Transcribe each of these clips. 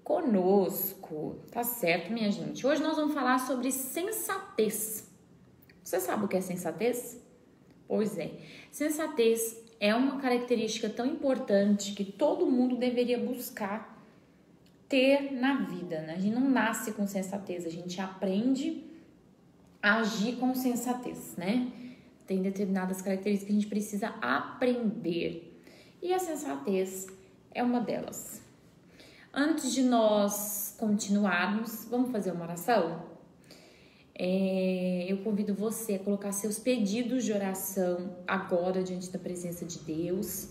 conosco, tá certo, minha gente? Hoje nós vamos falar sobre sensatez. Você sabe o que é sensatez? Pois é, sensatez é uma característica tão importante que todo mundo deveria buscar ter na vida, né? A gente não nasce com sensatez, a gente aprende a agir com sensatez, né? Tem determinadas características que a gente precisa aprender. E a sensatez é uma delas. Antes de nós continuarmos, vamos fazer uma oração? Eu convido você a colocar seus pedidos de oração agora diante da presença de Deus.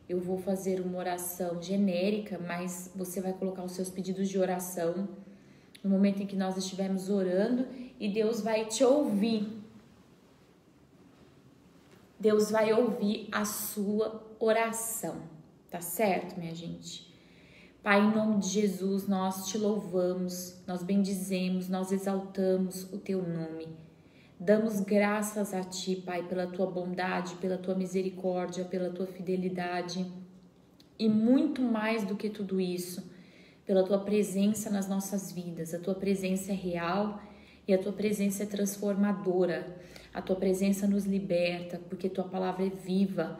Eu vou fazer uma oração genérica, mas você vai colocar os seus pedidos de oração no momento em que nós estivermos orando e Deus vai te ouvir. Deus vai ouvir a sua oração, tá certo, minha gente? Pai, em nome de Jesus, nós te louvamos, nós bendizemos, nós exaltamos o teu nome. Damos graças a ti, Pai, pela tua bondade, pela tua misericórdia, pela tua fidelidade e muito mais do que tudo isso, pela tua presença nas nossas vidas. A tua presença é real e a tua presença é transformadora. A tua presença nos liberta, porque tua palavra é viva.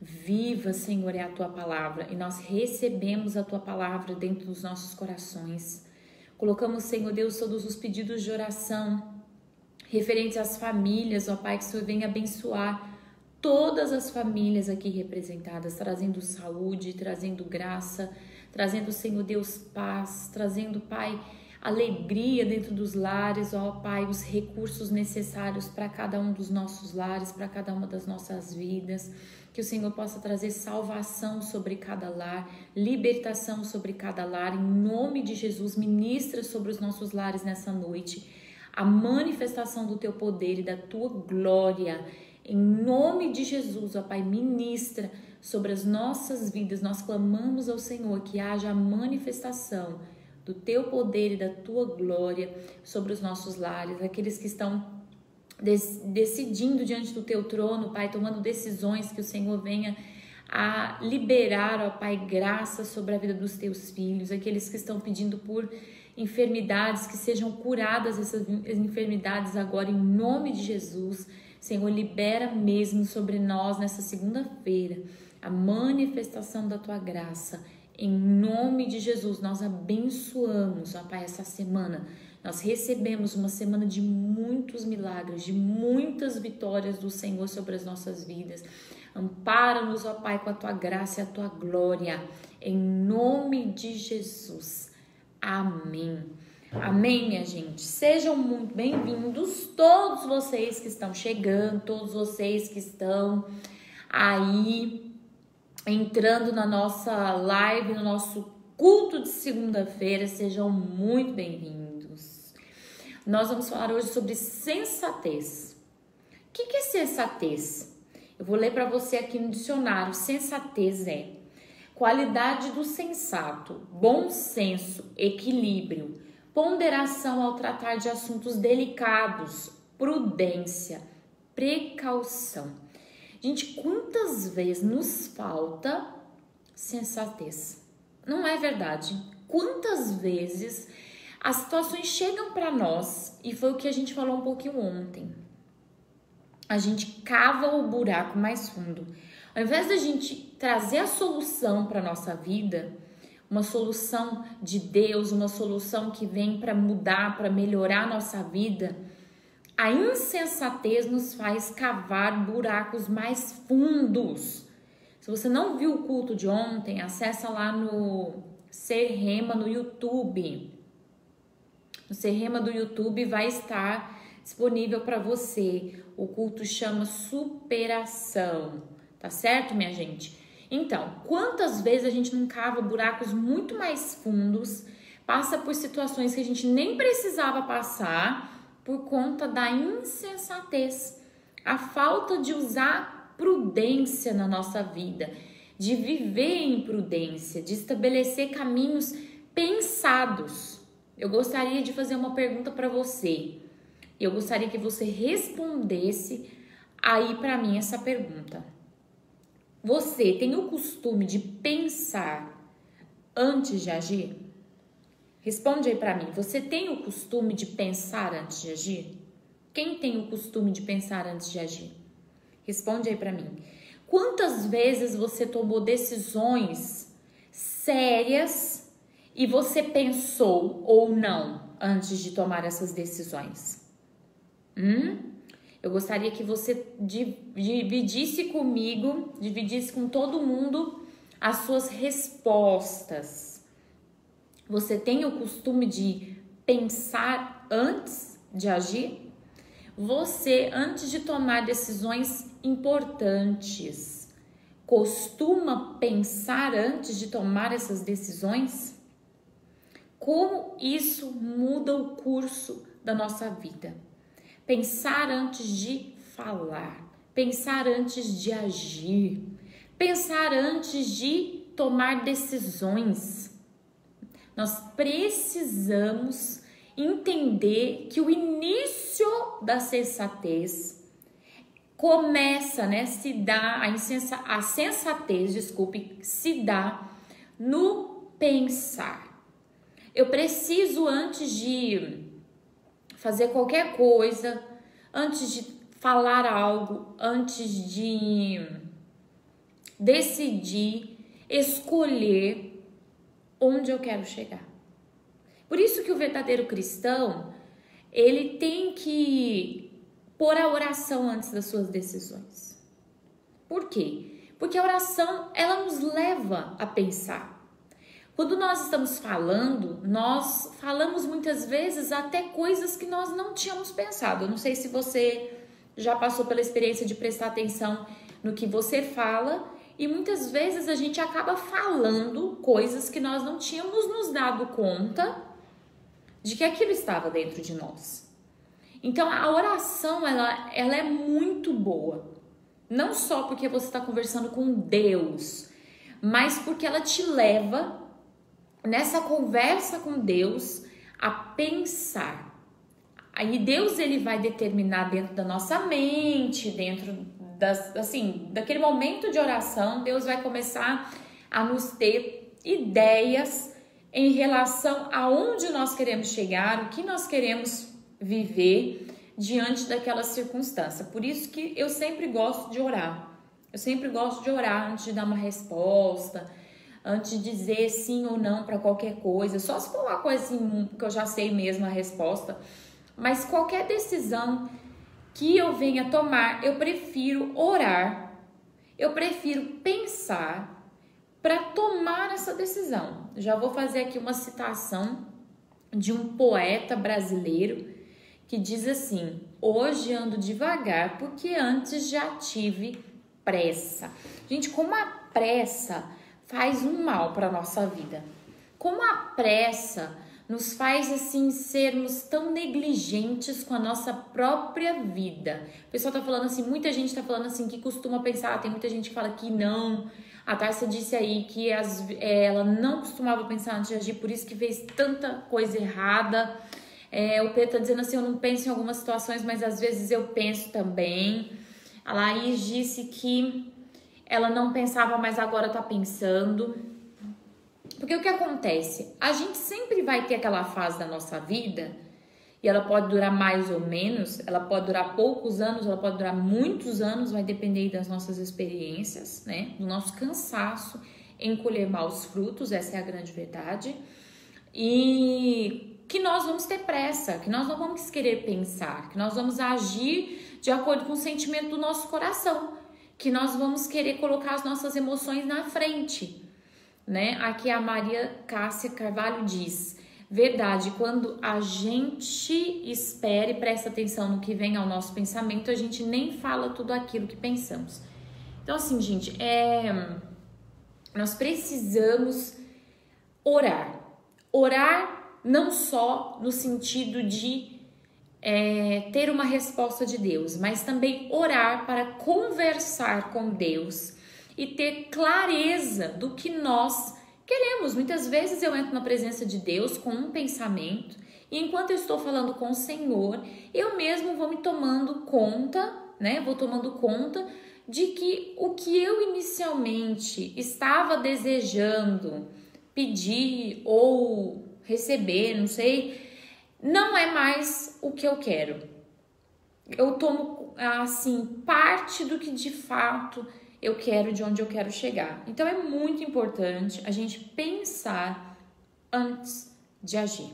Viva, Senhor, é a tua palavra e nós recebemos a tua palavra dentro dos nossos corações. Colocamos, Senhor Deus, todos os pedidos de oração referentes às famílias, ó Pai, que o Senhor venha abençoar todas as famílias aqui representadas, trazendo saúde, trazendo graça, trazendo, Senhor Deus, paz, trazendo, Pai, alegria dentro dos lares, ó Pai, os recursos necessários para cada um dos nossos lares, para cada uma das nossas vidas. Que o Senhor possa trazer salvação sobre cada lar, libertação sobre cada lar. Em nome de Jesus, ministra sobre os nossos lares nessa noite a manifestação do teu poder e da tua glória. Em nome de Jesus, ó Pai, ministra sobre as nossas vidas. Nós clamamos ao Senhor que haja a manifestação do teu poder e da tua glória sobre os nossos lares, aqueles que estão decidindo diante do teu trono, Pai, tomando decisões, que o Senhor venha a liberar, ó Pai, graça sobre a vida dos teus filhos, aqueles que estão pedindo por enfermidades, que sejam curadas essas enfermidades agora, em nome de Jesus. Senhor, libera mesmo sobre nós nessa segunda-feira a manifestação da tua graça. Em nome de Jesus, nós abençoamos, ó Pai, essa semana. Nós recebemos uma semana de muitos milagres, de muitas vitórias do Senhor sobre as nossas vidas. Ampara-nos, ó Pai, com a tua graça e a tua glória. Em nome de Jesus. Amém. Amém, minha gente. Sejam muito bem-vindos, todos vocês que estão chegando, todos vocês que estão aí entrando na nossa live, no nosso culto de segunda-feira. Sejam muito bem-vindos. Nós vamos falar hoje sobre sensatez. O que é sensatez? Eu vou ler para você aqui no dicionário. Sensatez é qualidade do sensato, bom senso, equilíbrio, ponderação ao tratar de assuntos delicados, prudência, precaução. Gente, quantas vezes nos falta sensatez? Não é verdade? Quantas vezes as situações chegam para nós, e foi o que a gente falou um pouquinho ontem, a gente cava o buraco mais fundo. Ao invés da gente trazer a solução para a nossa vida, uma solução de Deus, uma solução que vem para mudar, para melhorar a nossa vida, a insensatez nos faz cavar buracos mais fundos. Se você não viu o culto de ontem, acessa lá no Ser Rema no YouTube. No Ser Rema do YouTube vai estar disponível para você. O culto chama Superação, tá certo, minha gente? Então, quantas vezes a gente não cava buracos muito mais fundos, passa por situações que a gente nem precisava passar por conta da insensatez, a falta de usar prudência na nossa vida, de viver em prudência, de estabelecer caminhos pensados. Eu gostaria de fazer uma pergunta para você. Eu gostaria que você respondesse aí para mim essa pergunta. Você tem o costume de pensar antes de agir? Responde aí para mim. Você tem o costume de pensar antes de agir? Quem tem o costume de pensar antes de agir? Responde aí para mim. Quantas vezes você tomou decisões sérias e você pensou ou não antes de tomar essas decisões? Eu gostaria que você dividisse comigo, dividisse com todo mundo as suas respostas. Você tem o costume de pensar antes de agir? Você, antes de tomar decisões importantes, costuma pensar antes de tomar essas decisões? Como isso muda o curso da nossa vida? Pensar antes de falar, pensar antes de agir, pensar antes de tomar decisões. Nós precisamos entender que o início da sensatez começa, se dá, a sensatez, se dá no pensar. Eu preciso, antes de fazer qualquer coisa, antes de falar algo, antes de decidir, escolher onde eu quero chegar. Por isso que o verdadeiro cristão, ele tem que pôr a oração antes das suas decisões. Por quê? Porque a oração, ela nos leva a pensar. Quando nós estamos falando, nós falamos muitas vezes até coisas que nós não tínhamos pensado. Eu não sei se você já passou pela experiência de prestar atenção no que você fala, e muitas vezes a gente acaba falando coisas que nós não tínhamos nos dado conta de que aquilo estava dentro de nós. Então a oração, ela é muito boa. Não só porque você está conversando com Deus, mas porque ela te leva nessa conversa com Deus a pensar. Aí Deus, ele vai determinar dentro da nossa mente, dentro daquele momento de oração, Deus vai começar a nos ter ideias em relação a onde nós queremos chegar, o que nós queremos viver diante daquela circunstância. Por isso que eu sempre gosto de orar. Eu sempre gosto de orar antes de dar uma resposta, antes de dizer sim ou não para qualquer coisa. Só se for uma coisa assim que eu já sei mesmo a resposta. Mas qualquer decisão que eu venha tomar, eu prefiro orar, eu prefiro pensar para tomar essa decisão. Já vou fazer aqui uma citação de um poeta brasileiro que diz assim: hoje ando devagar porque antes já tive pressa. Gente, como a pressa faz um mal para a nossa vida. Como a pressa nos faz assim sermos tão negligentes com a nossa própria vida. O pessoal tá falando assim, muita gente tá falando assim que costuma pensar, tem muita gente que fala que não. A Tássia disse aí que ela não costumava pensar antes de agir, por isso que fez tanta coisa errada. O Pedro tá dizendo assim, eu não penso em algumas situações, mas às vezes eu penso também. A Laís disse que ela não pensava, mas agora tá pensando. Porque o que acontece? A gente sempre vai ter aquela fase da nossa vida, e ela pode durar mais ou menos, ela pode durar poucos anos, ela pode durar muitos anos, vai depender das nossas experiências, do nosso cansaço em colher maus frutos, essa é a grande verdade. E que nós vamos ter pressa, que nós não vamos querer pensar, que nós vamos agir de acordo com o sentimento do nosso coração, que nós vamos querer colocar as nossas emoções na frente. Aqui a Maria Cássia Carvalho diz: verdade, quando a gente espera e presta atenção no que vem ao nosso pensamento, a gente nem fala tudo aquilo que pensamos. Então assim, gente, nós precisamos orar não só no sentido de ter uma resposta de Deus, mas também orar para conversar com Deus e ter clareza do que nós queremos. Muitas vezes eu entro na presença de Deus com um pensamento e enquanto eu estou falando com o Senhor, eu mesmo vou me tomando conta, Vou tomando conta de que o que eu inicialmente estava desejando pedir ou receber, não sei, não é mais o que eu quero. Eu tomo, assim, parte do que de fato eu quero, de onde eu quero chegar. Então, é muito importante a gente pensar antes de agir.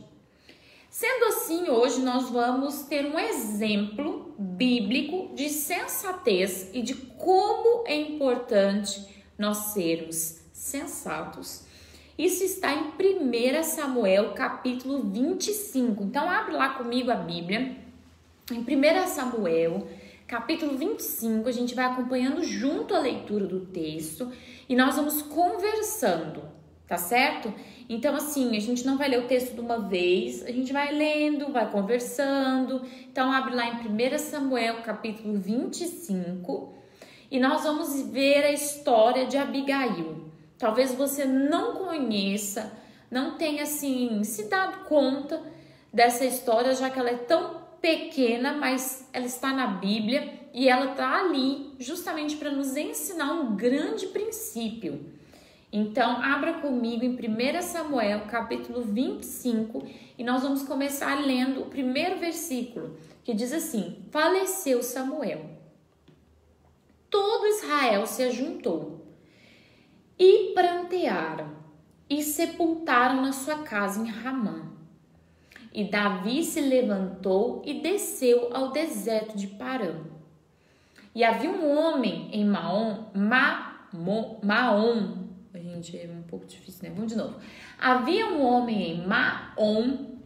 Sendo assim, hoje nós vamos ter um exemplo bíblico de sensatez e de como é importante nós sermos sensatos. Isso está em 1 Samuel, capítulo 25. Então, abre lá comigo a Bíblia. Em 1 Samuel, capítulo 25, a gente vai acompanhando junto a leitura do texto e nós vamos conversando, tá certo? Então, assim, a gente não vai ler o texto de uma vez, a gente vai lendo, vai conversando. Então, abre lá em 1 Samuel, capítulo 25, e nós vamos ver a história de Abigail. Talvez você não conheça, não tenha, assim, se dado conta dessa história, já que ela é tão pequena, mas ela está na Bíblia e ela está ali justamente para nos ensinar um grande princípio. Então, abra comigo em 1 Samuel, capítulo 25, e nós vamos começar lendo o primeiro versículo, que diz assim: faleceu Samuel. Todo Israel se ajuntou e prantearam e sepultaram na sua casa em Ramã. E Davi se levantou e desceu ao deserto de Parã. E havia um homem em Maom. Gente, é um pouco difícil, né? Vamos de novo. Havia um homem em Maom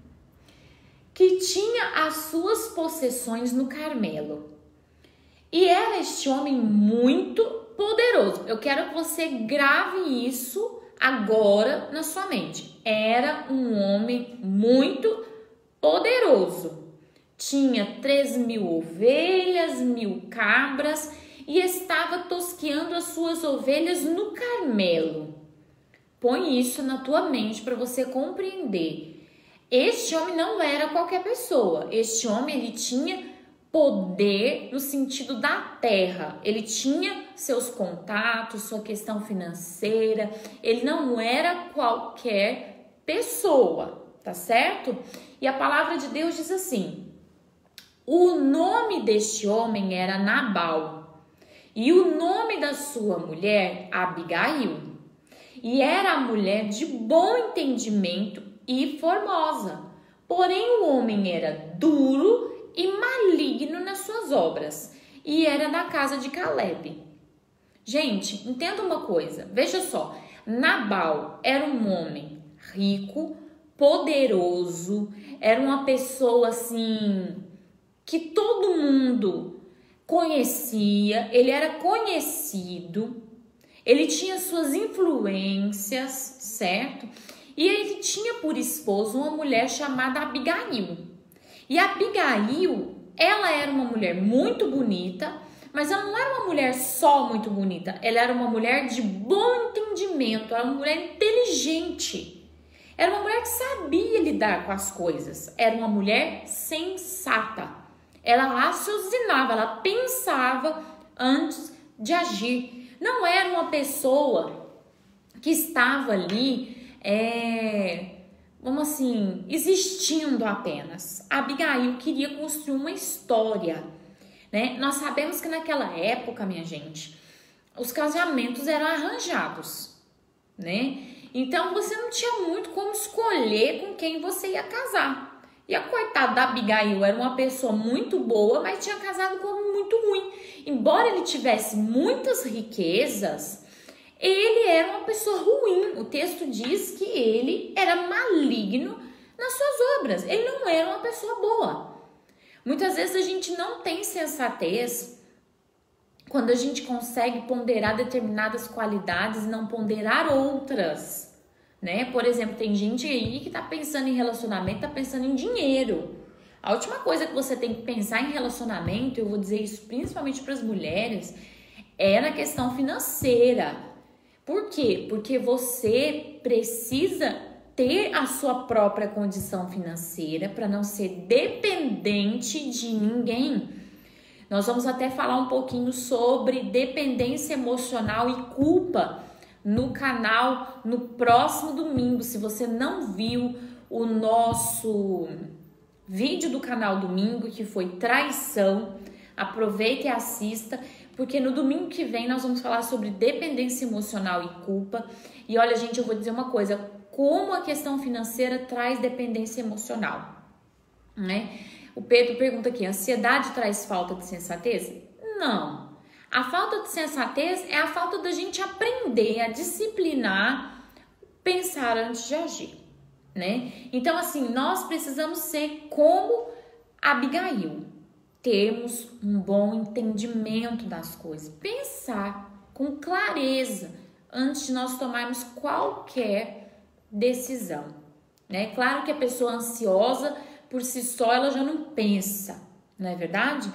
que tinha as suas possessões no Carmelo. E era este homem muito poderoso. Eu quero que você grave isso agora na sua mente. Era um homem muito poderoso. Tinha 3.000 ovelhas, 1.000 cabras e estava tosqueando as suas ovelhas no Carmelo. Põe isso na tua mente para você compreender. Este homem não era qualquer pessoa. Este homem, ele tinha poder no sentido da terra. Ele tinha seus contatos, sua questão financeira. Ele não era qualquer pessoa, tá certo? E a palavra de Deus diz assim: o nome deste homem era Nabal e o nome da sua mulher Abigail. E era a mulher de bom entendimento e formosa. Porém, o homem era duro e maligno nas suas obras, e era da casa de Caleb. Gente, entenda uma coisa, veja só, Nabal era um homem rico, poderoso, era uma pessoa assim que todo mundo conhecia, ele era conhecido, ele tinha suas influências, certo? E ele tinha por esposa uma mulher chamada Abigail. E Abigail, ela era uma mulher muito bonita, mas ela não era uma mulher só muito bonita, ela era uma mulher de bom entendimento, era uma mulher inteligente, era uma mulher que sabia lidar com as coisas, era uma mulher sensata, ela raciocinava, ela pensava antes de agir. Não era uma pessoa que estava ali, vamos assim, existindo apenas. A Abigail queria construir uma história, né? Nós sabemos que naquela época, minha gente, os casamentos eram arranjados, né? Então você não tinha muito como escolher com quem você ia casar. E a coitada da Abigail era uma pessoa muito boa, mas tinha casado com um muito ruim. Embora ele tivesse muitas riquezas, ele era uma pessoa ruim. O texto diz que ele era maligno nas suas obras. Ele não era uma pessoa boa. Muitas vezes a gente não tem sensatez quando a gente consegue ponderar determinadas qualidades e não ponderar outras. Né? Por exemplo, tem gente aí que tá pensando em relacionamento, tá pensando em dinheiro. A última coisa que você tem que pensar em relacionamento, eu vou dizer isso principalmente para as mulheres, é na questão financeira. Por quê? Porque você precisa ter a sua própria condição financeira para não ser dependente de ninguém. Nós vamos até falar um pouquinho sobre dependência emocional e culpa no canal no próximo domingo. Se você não viu o nosso vídeo do canal domingo, que foi traição, aproveita e assista, porque no domingo que vem nós vamos falar sobre dependência emocional e culpa. E olha, gente, eu vou dizer uma coisa, como a questão financeira traz dependência emocional, né? O Pedro pergunta aqui, ansiedade traz falta de sensatez? Não. A falta de sensatez é a falta da gente aprender a disciplinar, pensar antes de agir, né? Então, assim, nós precisamos ser como Abigail, termos um bom entendimento das coisas, pensar com clareza antes de nós tomarmos qualquer decisão, né? Claro que a pessoa ansiosa, por si só, ela já não pensa, não é verdade?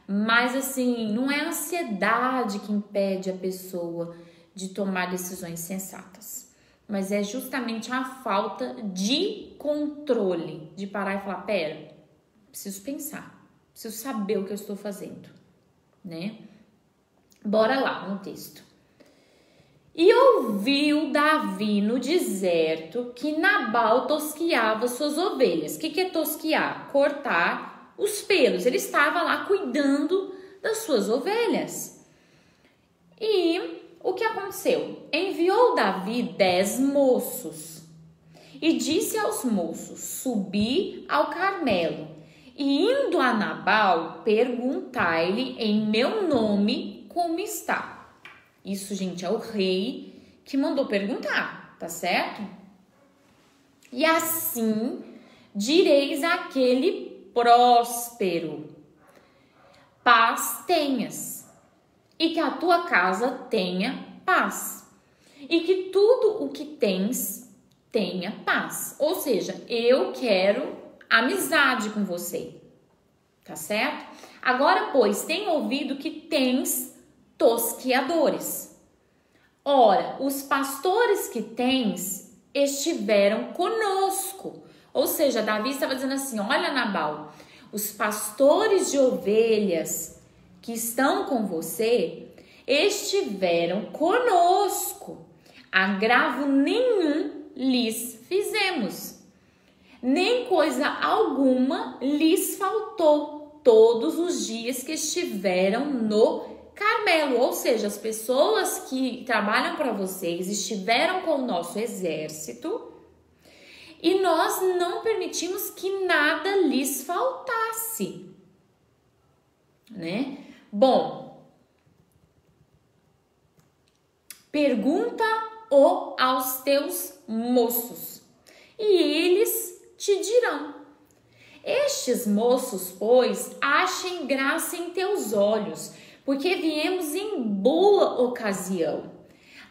Mas, assim, não é a ansiedade que impede a pessoa de tomar decisões sensatas, mas é justamente a falta de controle, de parar e falar, pera, preciso pensar, preciso saber o que eu estou fazendo, né? Bora lá no texto. E ouviu Davi no deserto que Nabal tosquiava suas ovelhas. O que é tosquiar? Cortar os pelos. Ele estava lá cuidando das suas ovelhas. E o que aconteceu? Enviou Davi 10 moços e disse aos moços, subi ao Carmelo e indo a Nabal, perguntai-lhe em meu nome como está. Isso, gente, é o rei que mandou perguntar, tá certo? E assim direis àquele próspero, paz tenhas, e que a tua casa tenha paz, e que tudo o que tens tenha paz. Ou seja, eu quero amizade com você, tá certo? Agora, pois, tenho ouvido que tens tosquiadores. Ora, os pastores que tens estiveram conosco. Ou seja, Davi estava dizendo assim, olha Nabal, os pastores de ovelhas que estão com você estiveram conosco. Agravo nenhum lhes fizemos, nem coisa alguma lhes faltou todos os dias que estiveram no Carmelo. Ou seja, as pessoas que trabalham para vocês estiveram com o nosso exército e nós não permitimos que nada lhes faltasse, né? Bom, pergunta-o aos teus moços e eles te dirão. Estes moços, pois, achem graça em teus olhos, porque viemos em boa ocasião.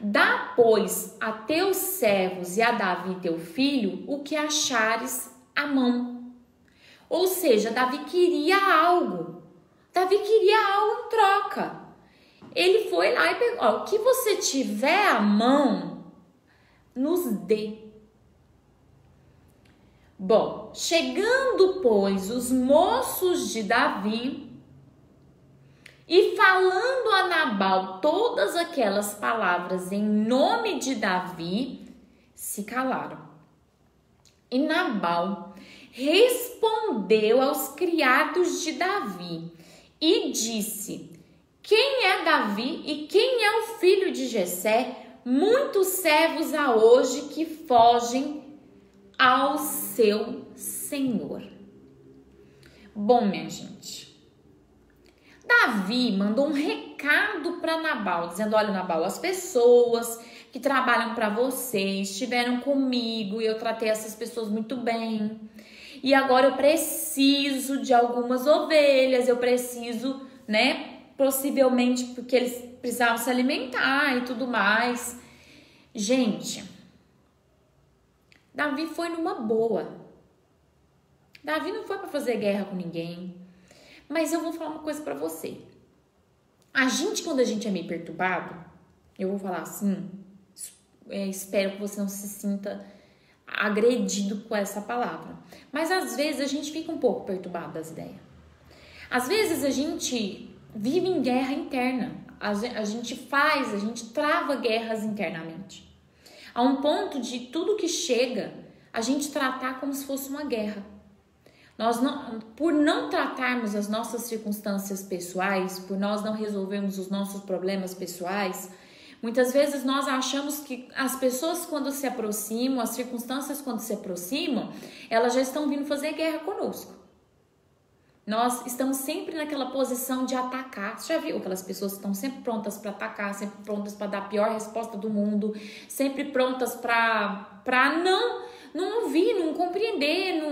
Dá, pois, a teus servos e a Davi teu filho o que achares à mão. Ou seja, Davi queria algo. Davi queria algo em troca. Ele foi lá e pegou, ó, o que você tiver à mão, nos dê. Bom, chegando, pois, os moços de Davi e falando a Nabal todas aquelas palavras em nome de Davi, se calaram. E Nabal respondeu aos criados de Davi e disse, quem é Davi e quem é o filho de Jessé? Muitos servos há hoje que fogem ao seu senhor. Bom, minha gente, Davi mandou um recado para Nabal, dizendo, olha Nabal, as pessoas que trabalham para você estiveram comigo e eu tratei essas pessoas muito bem. E agora eu preciso de algumas ovelhas, eu preciso, né, possivelmente porque eles precisavam se alimentar e tudo mais. Gente, Davi foi numa boa. Davi não foi para fazer guerra com ninguém. Mas eu vou falar uma coisa para você. A gente, quando a gente é meio perturbado, eu vou falar assim, espero que você não se sinta agredido com essa palavra. Mas às vezes a gente fica um pouco perturbado das ideias. Às vezes a gente vive em guerra interna. A gente trava guerras internamente. A um ponto de tudo que chega, a gente tratar como se fosse uma guerra. Por não tratarmos as nossas circunstâncias pessoais, por nós não resolvermos os nossos problemas pessoais, muitas vezes nós achamos que as pessoas quando se aproximam, as circunstâncias quando se aproximam, elas já estão vindo fazer guerra conosco. Nós estamos sempre naquela posição de atacar. Você já viu aquelas pessoas que estão sempre prontas para atacar, sempre prontas para dar a pior resposta do mundo, sempre prontas para não ouvir, não compreender,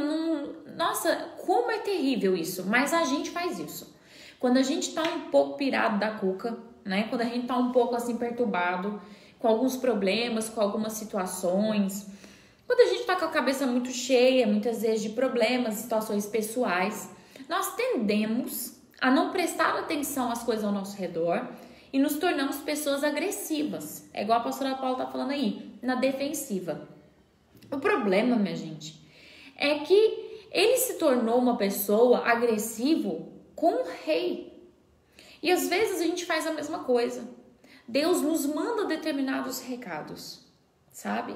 Nossa, como é terrível isso, mas a gente faz isso. Quando a gente tá um pouco pirado da cuca, né? Quando a gente tá um pouco assim perturbado, com alguns problemas, com algumas situações, quando a gente tá com a cabeça muito cheia, muitas vezes de problemas, situações pessoais, nós tendemos a não prestar atenção às coisas ao nosso redor e nos tornamos pessoas agressivas. É igual a pastora Paula tá falando aí, na defensiva. O problema, minha gente, é que ele se tornou uma pessoa agressiva com o rei. E às vezes a gente faz a mesma coisa. Deus nos manda determinados recados, sabe?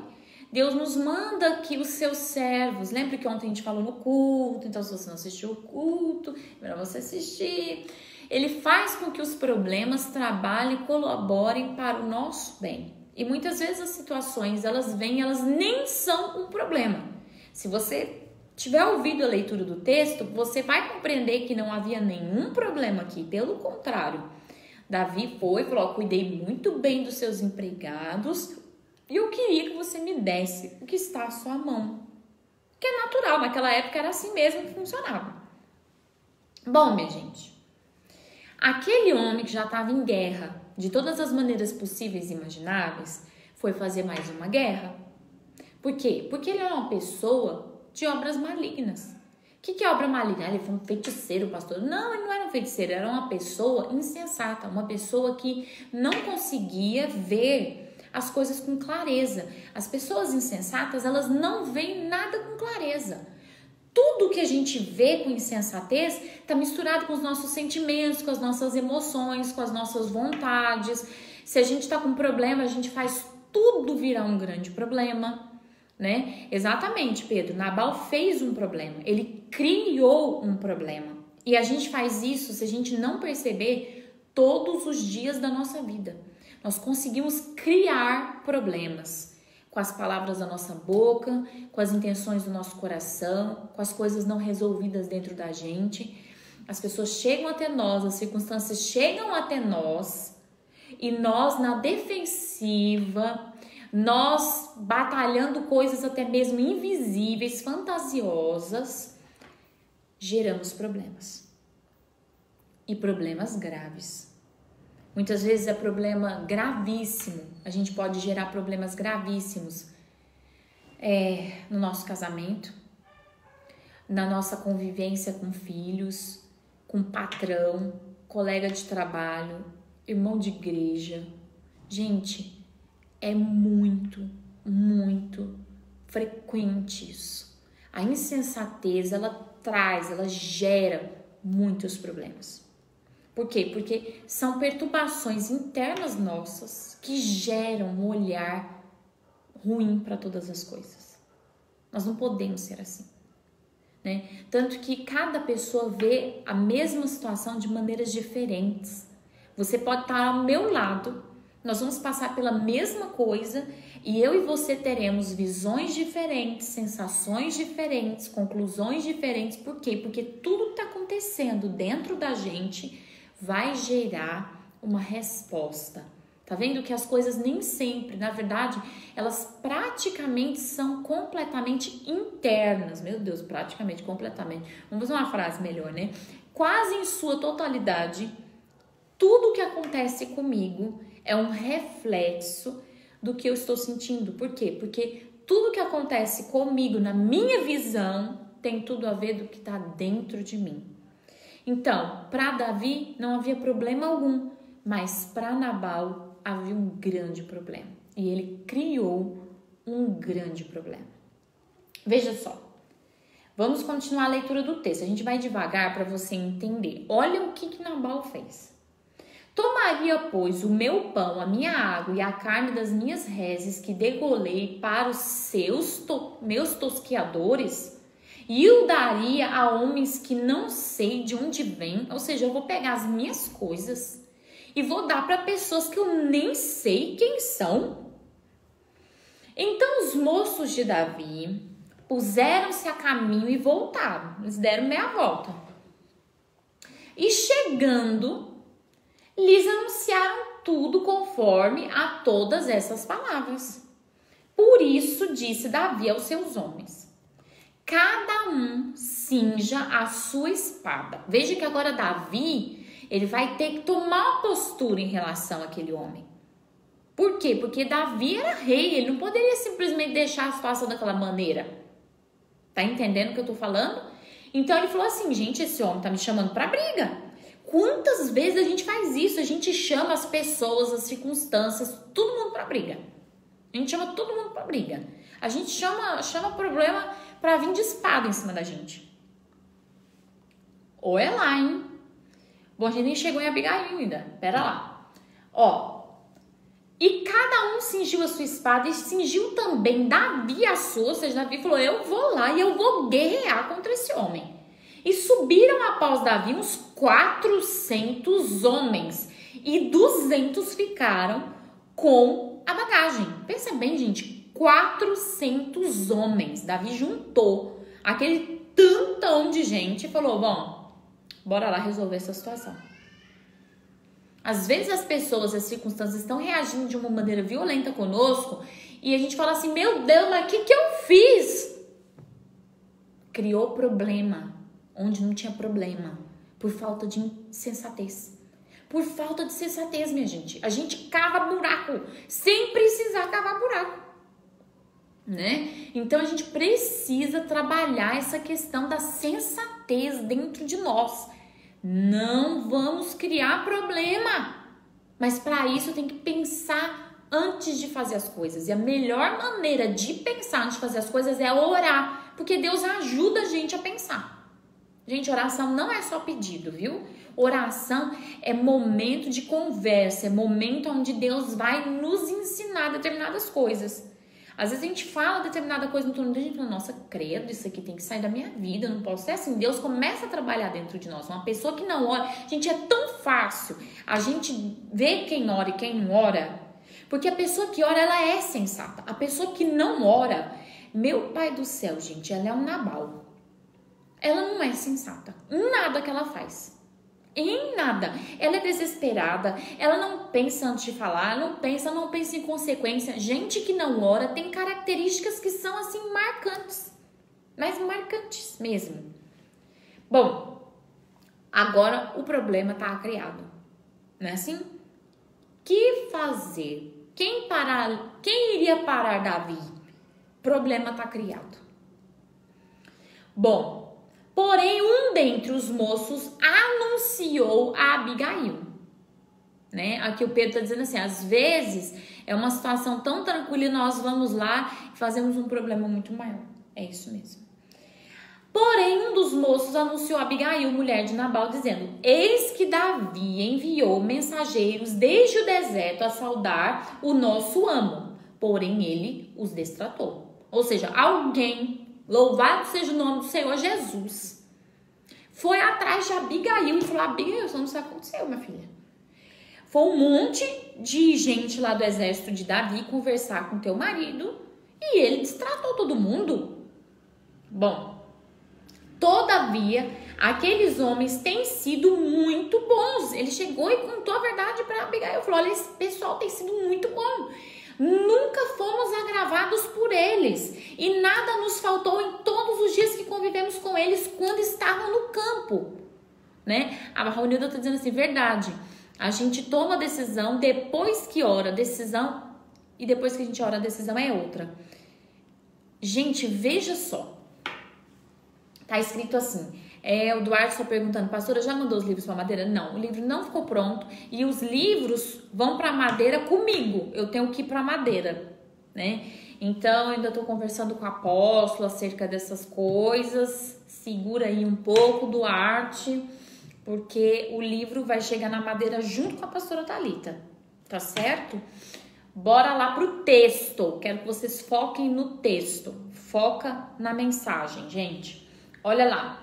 Deus nos manda que os seus servos... Lembra que ontem a gente falou no culto? Então, se você não assistiu o culto, é melhor você assistir. Ele faz com que os problemas trabalhem e colaborem para o nosso bem. E muitas vezes as situações, elas vêm, elas nem são um problema. Se você tiver ouvido a leitura do texto, você vai compreender que não havia nenhum problema aqui. Pelo contrário, Davi falou, cuidei muito bem dos seus empregados e eu queria que você me desse o que está à sua mão. Que é natural, naquela época era assim mesmo que funcionava. Bom, minha gente, aquele homem que já estava em guerra de todas as maneiras possíveis e imagináveis foi fazer mais uma guerra. Por quê? Porque ele era uma pessoa de obras malignas. O que é obra maligna? Ele foi um feiticeiro, pastor. Não, ele não era um feiticeiro, era uma pessoa insensata, uma pessoa que não conseguia ver as coisas com clareza. As pessoas insensatas, elas não veem nada com clareza. Tudo que a gente vê com insensatez está misturado com os nossos sentimentos, com as nossas emoções, com as nossas vontades. Se a gente está com um problema, a gente faz tudo virar um grande problema, né? Exatamente, Pedro. Nabal fez um problema. Ele criou um problema. E a gente faz isso, se a gente não perceber, todos os dias da nossa vida. Nós conseguimos criar problemas com as palavras da nossa boca, com as intenções do nosso coração, com as coisas não resolvidas dentro da gente. As pessoas chegam até nós, as circunstâncias chegam até nós e nós na defensiva, nós batalhando coisas até mesmo invisíveis, fantasiosas, geramos problemas. E problemas graves. Muitas vezes é problema gravíssimo. A gente pode gerar problemas gravíssimos no nosso casamento, na nossa convivência com filhos, com patrão, colega de trabalho, irmão de igreja. Gente, é muito, muito frequente isso. A insensatez, ela gera muitos problemas. Por quê? Porque são perturbações internas nossas que geram um olhar ruim para todas as coisas. Nós não podemos ser assim, né? Tanto que cada pessoa vê a mesma situação de maneiras diferentes. Você pode estar ao meu lado, nós vamos passar pela mesma coisa e eu e você teremos visões diferentes, sensações diferentes, conclusões diferentes. Por quê? Porque tudo que está acontecendo dentro da gente vai gerar uma resposta. Tá vendo que as coisas nem sempre, na verdade, elas praticamente são completamente internas. Meu Deus, praticamente, completamente. Vamos fazer uma frase melhor, né? Quase em sua totalidade, tudo que acontece comigo é um reflexo do que eu estou sentindo. Por quê? Porque tudo que acontece comigo, na minha visão, tem tudo a ver do que está dentro de mim. Então, para Davi não havia problema algum, mas para Nabal havia um grande problema. E ele criou um grande problema. Veja só, vamos continuar a leitura do texto. A gente vai devagar para você entender. Olha o que Nabal fez. Tomaria, pois, o meu pão, a minha água e a carne das minhas reses que degolei para os meus tosqueadores e o daria a homens que não sei de onde vêm. Ou seja, eu vou pegar as minhas coisas e vou dar para pessoas que eu nem sei quem são. Então os moços de Davi puseram-se a caminho e voltaram. Eles deram meia volta. E chegando, lhes anunciaram tudo conforme a todas essas palavras. Por isso disse Davi aos seus homens: cada um cinja a sua espada. Veja que agora Davi, ele vai ter que tomar uma postura em relação àquele homem. Por quê? Porque Davi era rei, ele não poderia simplesmente deixar a situação daquela maneira. Tá entendendo o que eu tô falando? Então ele falou assim: gente, esse homem tá me chamando pra briga. Quantas vezes a gente faz isso? A gente chama as pessoas, as circunstâncias, todo mundo pra briga. A gente chama todo mundo pra briga. A gente chama o problema pra vir de espada em cima da gente. Ou é lá, hein? Bom, a gente nem chegou em Abigail ainda. Pera lá. Ó. E cada um cingiu a sua espada e cingiu também Davi a sua. Ou seja, Davi falou: eu vou lá e eu vou guerrear contra esse homem. E subiram após Davi uns 400 homens e 200 ficaram com a bagagem. Pensa bem, gente, 400 homens. Davi juntou aquele tantão de gente e falou: bom, bora lá resolver essa situação. Às vezes as pessoas, as circunstâncias estão reagindo de uma maneira violenta conosco e a gente fala assim: meu Deus, mas o que eu fiz? Criou problema onde não tinha problema, por falta de sensatez. Por falta de sensatez, minha gente. A gente cava buraco sem precisar cavar buraco, né? Então a gente precisa trabalhar essa questão da sensatez dentro de nós. Não vamos criar problema, mas para isso tem que pensar antes de fazer as coisas. E a melhor maneira de pensar antes de fazer as coisas é orar, porque Deus ajuda a gente a pensar. Gente, oração não é só pedido, viu? Oração é momento de conversa, é momento onde Deus vai nos ensinar determinadas coisas. Às vezes a gente fala determinada coisa no torno da gente e fala: nossa, credo, isso aqui tem que sair da minha vida, eu não posso ser assim. Deus começa a trabalhar dentro de nós. Uma pessoa que não ora, gente, é tão fácil a gente ver quem ora e quem não ora, porque a pessoa que ora, ela é sensata. A pessoa que não ora, meu pai do céu, gente, ela é um Nabal. Ela não é sensata em nada que ela faz. Em nada. Ela é desesperada, ela não pensa antes de falar, não pensa em consequência. Gente que não ora tem características que são assim marcantes, mas marcantes mesmo. Bom, agora o problema tá criado, não é assim? Que fazer? Quem iria parar Davi? Problema tá criado. Bom, porém, um dentre os moços anunciou a Abigail, né? Aqui o Pedro está dizendo assim: às vezes é uma situação tão tranquila e nós vamos lá e fazemos um problema muito maior. É isso mesmo. Porém, um dos moços anunciou a Abigail, mulher de Nabal, dizendo: eis que Davi enviou mensageiros desde o deserto a saudar o nosso amo, porém ele os destratou. Ou seja, alguém, louvado seja o nome do Senhor Jesus, foi atrás de Abigail e falou: Abigail, você não sabe o que aconteceu, minha filha. Foi um monte de gente lá do exército de Davi conversar com teu marido e ele destratou todo mundo. Bom, todavia, aqueles homens têm sido muito bons. Ele chegou e contou a verdade para Abigail. Falou: olha, esse pessoal tem sido muito bom. Nunca fomos agravados por eles e nada nos faltou em todos os dias que convivemos com eles quando estavam no campo, né? A Raunilda está dizendo assim: verdade, a gente toma a decisão depois que ora, decisão, e depois que a gente ora, a decisão é outra. Gente, veja só, tá escrito assim, o Duarte está perguntando: pastora, já mandou os livros para Madeira? Não, o livro não ficou pronto e os livros vão para Madeira comigo. Eu tenho que ir para Madeira, né? Então, eu ainda estou conversando com o apóstolo acerca dessas coisas. Segura aí um pouco, Duarte. porque o livro vai chegar na Madeira junto com a pastora Thalita, tá certo? Bora lá pro texto. Quero que vocês foquem no texto. Foca na mensagem, gente. Olha lá.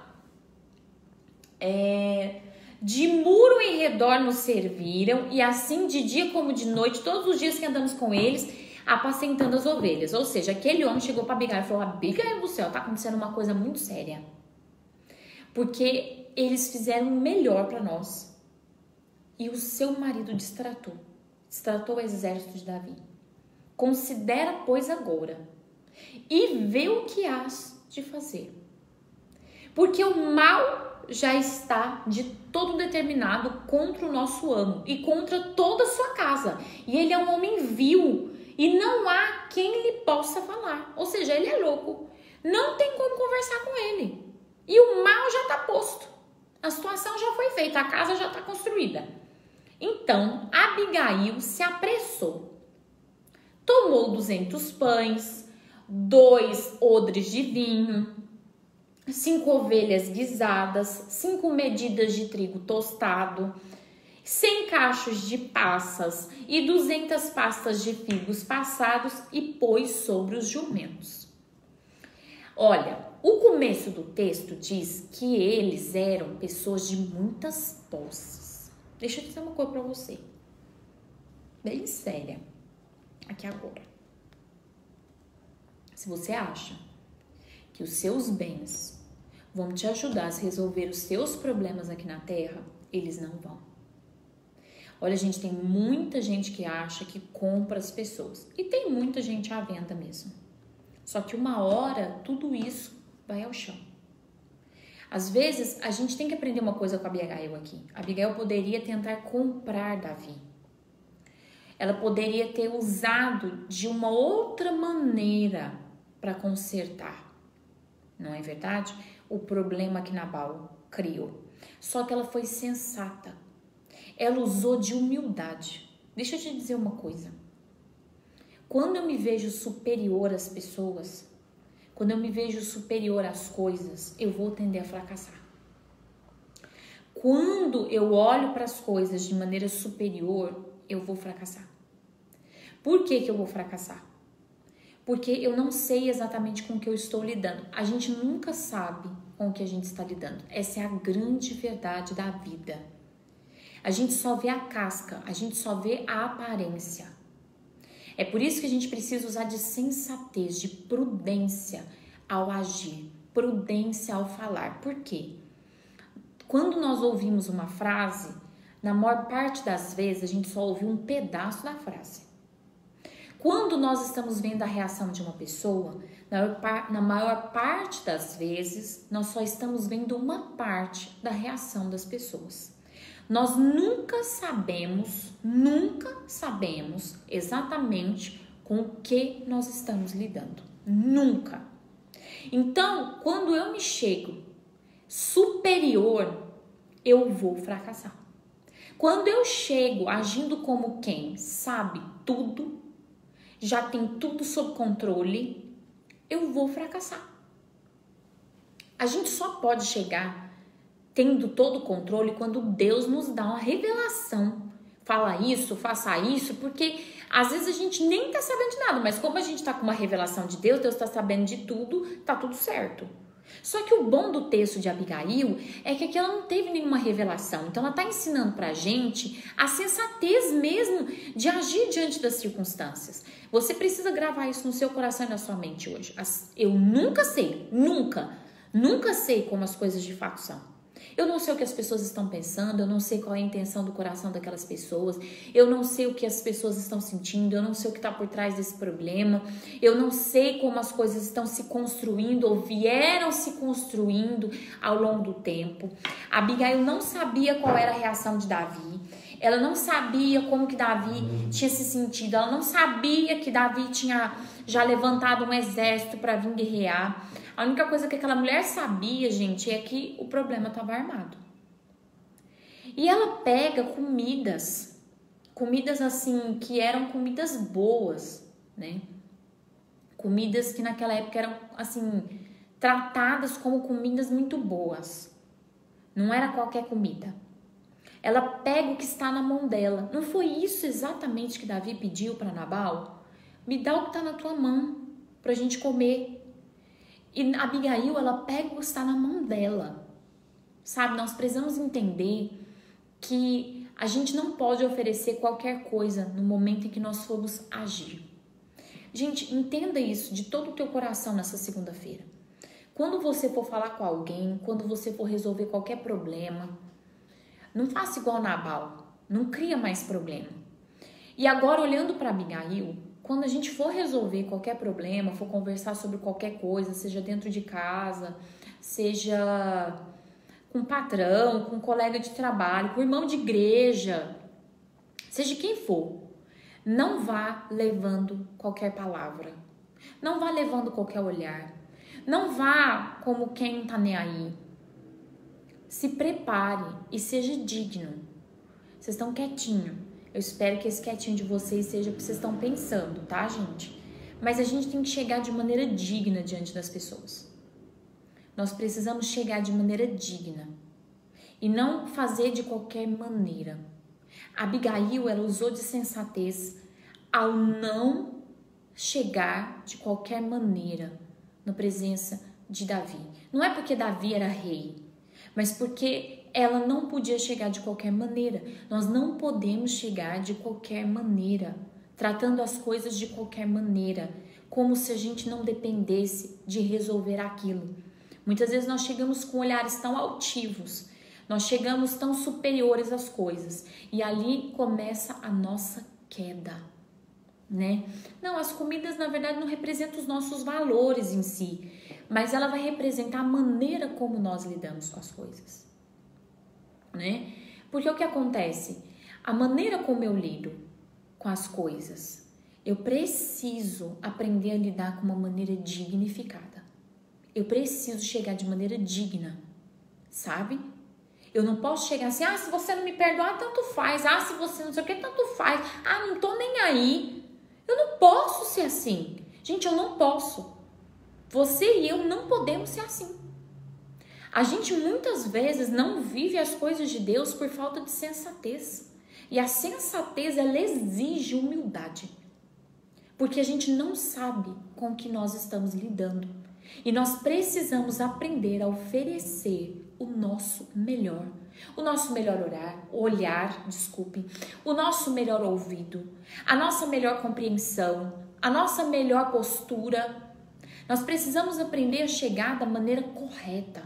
De muro em redor nos serviram, e assim de dia como de noite, todos os dias que andamos com eles, apacentando as ovelhas. Ou seja, aquele homem chegou para Abigail e falou: Abigail do céu, tá acontecendo uma coisa muito séria. Porque eles fizeram o melhor para nós. E o seu marido destratou o exército de Davi. Considera, pois, agora, e vê o que has de fazer. Porque o mal já está de todo determinado contra o nosso amo e contra toda a sua casa. E ele é um homem vil e não há quem lhe possa falar. Ou seja, ele é louco. Não tem como conversar com ele. E o mal já está posto. A situação já foi feita, a casa já está construída. Então, Abigail se apressou. Tomou 200 pães, 2 odres de vinho, 5 ovelhas guisadas, 5 medidas de trigo tostado, 100 cachos de passas e 200 pastas de figos passados, e pôs sobre os jumentos. Olha, o começo do texto diz que eles eram pessoas de muitas posses. Deixa eu dizer uma coisa pra você, bem séria, aqui agora. Se você acha que os seus bens vão te ajudar a resolver os seus problemas aqui na Terra, eles não vão. Olha, gente, tem muita gente que acha que compra as pessoas. E tem muita gente à venda mesmo. Só que uma hora, tudo isso vai ao chão. Às vezes, a gente tem que aprender uma coisa com a Abigail aqui. A Abigail poderia tentar comprar Davi. Ela poderia ter usado de uma outra maneira para consertar. Não é verdade? O problema que Nabal criou. Só que ela foi sensata. Ela usou de humildade. Deixa eu te dizer uma coisa. Quando eu me vejo superior às pessoas, quando eu me vejo superior às coisas, eu vou tender a fracassar. Quando eu olho para as coisas de maneira superior, eu vou fracassar. Por que eu vou fracassar? Porque eu não sei exatamente com o que eu estou lidando. A gente nunca sabe com o que a gente está lidando. Essa é a grande verdade da vida. A gente só vê a casca, a gente só vê a aparência. É por isso que a gente precisa usar de sensatez, de prudência ao agir, prudência ao falar. Por quê? Quando nós ouvimos uma frase, na maior parte das vezes a gente só ouve um pedaço da frase. Quando nós estamos vendo a reação de uma pessoa, na maior parte das vezes, nós só estamos vendo uma parte da reação das pessoas. Nós nunca sabemos exatamente com o que nós estamos lidando. Nunca. Então, quando eu me chego superior, eu vou fracassar. Quando eu chego agindo como quem sabe tudo, já tem tudo sob controle, eu vou fracassar. A gente só pode chegar tendo todo o controle quando Deus nos dá uma revelação. Fala isso, faça isso, porque às vezes a gente nem tá sabendo de nada, mas como a gente tá com uma revelação de Deus, Deus tá sabendo de tudo, tá tudo certo. Só que o bom do texto de Abigail é que aqui ela não teve nenhuma revelação. Então ela tá ensinando pra gente a sensatez mesmo de agir diante das circunstâncias. Você precisa gravar isso no seu coração e na sua mente hoje. Eu nunca sei, nunca sei como as coisas de fato são. Eu não sei o que as pessoas estão pensando, eu não sei qual é a intenção do coração daquelas pessoas, eu não sei o que as pessoas estão sentindo, eu não sei o que está por trás desse problema, eu não sei como as coisas estão se construindo ou vieram se construindo ao longo do tempo. Abigail não sabia qual era a reação de Davi, ela não sabia como que Davi tinha se sentido, ela não sabia que Davi tinha já levantado um exército para vir guerrear. A única coisa que aquela mulher sabia, gente, é que o problema estava armado. E ela pega comidas assim, que eram comidas boas, né? Comidas que naquela época eram, assim, tratadas como comidas muito boas. Não era qualquer comida. Ela pega o que está na mão dela. Não foi isso exatamente que Davi pediu para Nabal? Me dá o que está na tua mão para a gente comer. E Abigail, ela pega o que está na mão dela. Sabe, nós precisamos entender que a gente não pode oferecer qualquer coisa no momento em que nós formos agir. Gente, entenda isso de todo o teu coração nessa segunda-feira. Quando você for falar com alguém, quando você for resolver qualquer problema, não faça igual Nabal, não cria mais problema. E agora, olhando para Abigail, quando a gente for resolver qualquer problema, for conversar sobre qualquer coisa, seja dentro de casa, seja com o patrão, com um colega de trabalho, com o irmão de igreja, seja quem for, não vá levando qualquer palavra, não vá levando qualquer olhar, não vá como quem não tá nem aí. Se prepare e seja digno. Vocês estão quietinho. Eu espero que esse quietinho de vocês seja o que vocês estão pensando, tá, gente? Mas a gente tem que chegar de maneira digna diante das pessoas. Nós precisamos chegar de maneira digna e não fazer de qualquer maneira. Abigail, ela usou de sensatez ao não chegar de qualquer maneira na presença de Davi. Não é porque Davi era rei, mas porque ela não podia chegar de qualquer maneira. Nós não podemos chegar de qualquer maneira, tratando as coisas de qualquer maneira, como se a gente não dependesse de resolver aquilo. Muitas vezes nós chegamos com olhares tão altivos, nós chegamos tão superiores às coisas, e ali começa a nossa queda, né? Não, as comidas na verdade não representam os nossos valores em si, mas ela vai representar a maneira como nós lidamos com as coisas, né? Porque o que acontece? A maneira como eu lido com as coisas, eu preciso aprender a lidar com uma maneira dignificada. Eu preciso chegar de maneira digna, sabe? Eu não posso chegar assim, se você não me perdoar, tanto faz. Se você não sei o que, tanto faz. Não tô nem aí. Eu não posso ser assim. Gente, eu não posso. Você e eu não podemos ser assim. A gente muitas vezes não vive as coisas de Deus por falta de sensatez. E a sensatez, ela exige humildade. Porque a gente não sabe com o que nós estamos lidando. E nós precisamos aprender a oferecer o nosso melhor. O nosso melhor olhar, o nosso melhor ouvido, a nossa melhor compreensão, a nossa melhor postura. Nós precisamos aprender a chegar da maneira correta,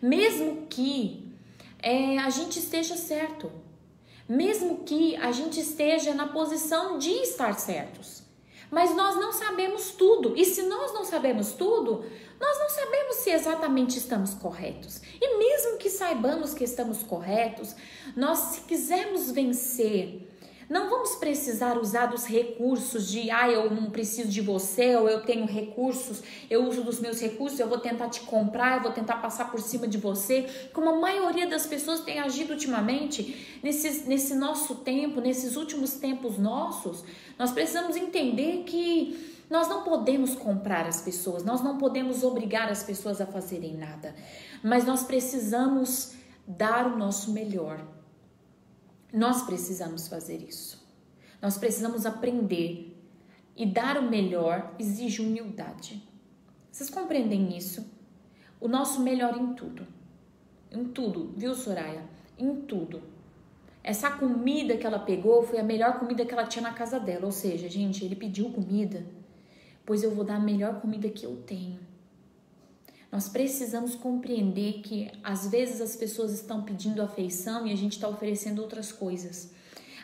mesmo que a gente esteja certo, mesmo que a gente esteja na posição de estar certos. Mas nós não sabemos tudo, e se nós não sabemos tudo, nós não sabemos se exatamente estamos corretos. E mesmo que saibamos que estamos corretos, nós, se quisermos vencer, não vamos precisar usar dos recursos de eu não preciso de você, ou eu tenho recursos, eu uso dos meus recursos, eu vou tentar te comprar, eu vou tentar passar por cima de você, como a maioria das pessoas tem agido ultimamente, nesse nosso tempo, nesses últimos tempos nossos. Nós precisamos entender que nós não podemos comprar as pessoas, nós não podemos obrigar as pessoas a fazerem nada, mas nós precisamos dar o nosso melhor. Nós precisamos fazer isso. Nós precisamos aprender, e dar o melhor exige humildade. Vocês compreendem isso? O nosso melhor em tudo, viu, Soraya? Em tudo. Essa comida que ela pegou foi a melhor comida que ela tinha na casa dela, ou seja, gente, ele pediu comida, pois eu vou dar a melhor comida que eu tenho. Nós precisamos compreender que às vezes as pessoas estão pedindo afeição e a gente está oferecendo outras coisas.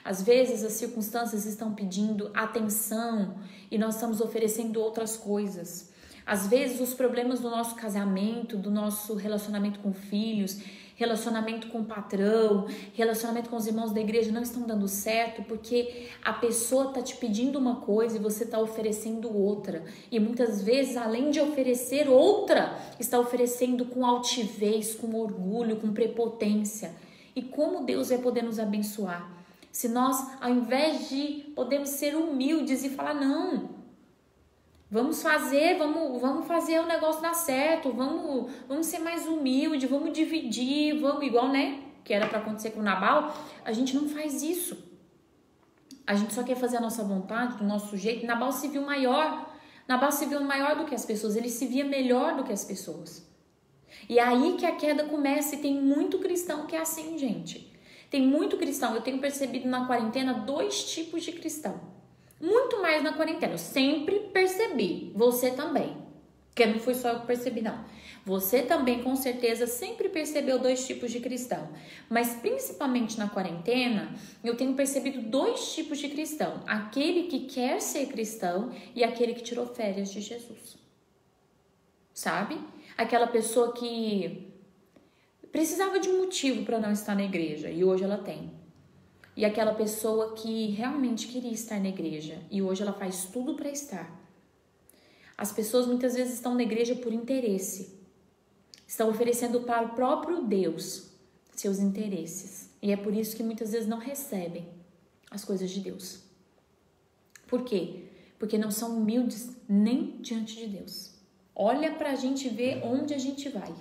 Às vezes as circunstâncias estão pedindo atenção e nós estamos oferecendo outras coisas. Às vezes os problemas do nosso casamento, do nosso relacionamento com filhos, relacionamento com o patrão, relacionamento com os irmãos da igreja não estão dando certo porque a pessoa está te pedindo uma coisa e você está oferecendo outra. E muitas vezes, além de oferecer outra, está oferecendo com altivez, com orgulho, com prepotência. E como Deus vai poder nos abençoar? Se nós, ao invés de podermos ser humildes e falar, não, Vamos fazer o negócio dar certo, vamos ser mais humilde, vamos dividir, vamos igual, né? Que era para acontecer com o Nabal. A gente não faz isso. A gente só quer fazer a nossa vontade, do nosso jeito. Nabal se viu maior do que as pessoas, ele se via melhor do que as pessoas. E é aí que a queda começa, e tem muito cristão que é assim, gente. Tem muito cristão, eu tenho percebido na quarentena 2 tipos de cristão. Muito mais na quarentena, eu sempre percebi, você também. Porque não foi só eu que percebi, não. Você também, com certeza, sempre percebeu 2 tipos de cristão. Mas, principalmente na quarentena, eu tenho percebido 2 tipos de cristão. Aquele que quer ser cristão e aquele que tirou férias de Jesus. Sabe? Aquela pessoa que precisava de um motivo para não estar na igreja e hoje ela tem. E aquela pessoa que realmente queria estar na igreja e hoje ela faz tudo para estar. As pessoas muitas vezes estão na igreja por interesse. Estão oferecendo para o próprio Deus seus interesses. E é por isso que muitas vezes não recebem as coisas de Deus. Por quê? Porque não são humildes nem diante de Deus. Olha pra gente ver onde a gente vai.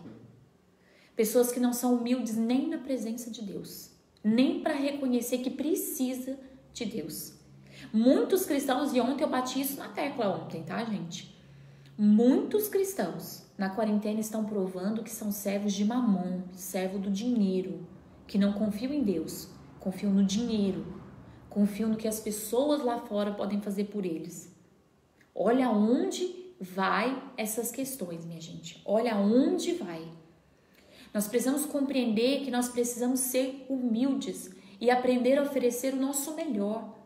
Pessoas que não são humildes nem na presença de Deus. Nem para reconhecer que precisa de Deus. Muitos cristãos, e ontem eu bati isso na tecla ontem, tá, gente? Muitos cristãos na quarentena estão provando que são servos de mamon, servo do dinheiro, que não confiam em Deus, confiam no dinheiro, confiam no que as pessoas lá fora podem fazer por eles. Olha onde vai essas questões, minha gente. Olha onde vai. Nós precisamos compreender que nós precisamos ser humildes e aprender a oferecer o nosso melhor.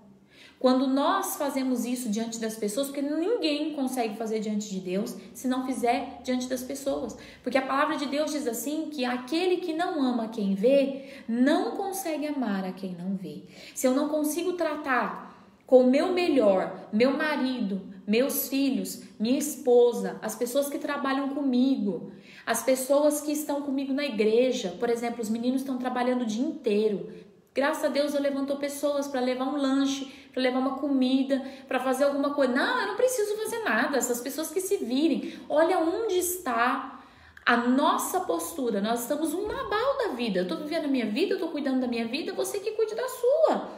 Quando nós fazemos isso diante das pessoas, porque ninguém consegue fazer diante de Deus se não fizer diante das pessoas. Porque a palavra de Deus diz assim, que aquele que não ama quem vê, não consegue amar a quem não vê. Se eu não consigo tratar com o meu melhor, meu marido, meus filhos, minha esposa, as pessoas que trabalham comigo, as pessoas que estão comigo na igreja, por exemplo, os meninos estão trabalhando o dia inteiro. Graças a Deus eu levantou pessoas para levar um lanche, para levar uma comida, para fazer alguma coisa. Não, eu não preciso fazer nada, essas pessoas que se virem. Olha onde está a nossa postura. Nós estamos um Nabal da vida. Eu estou vivendo a minha vida, eu estou cuidando da minha vida, você que cuide da sua.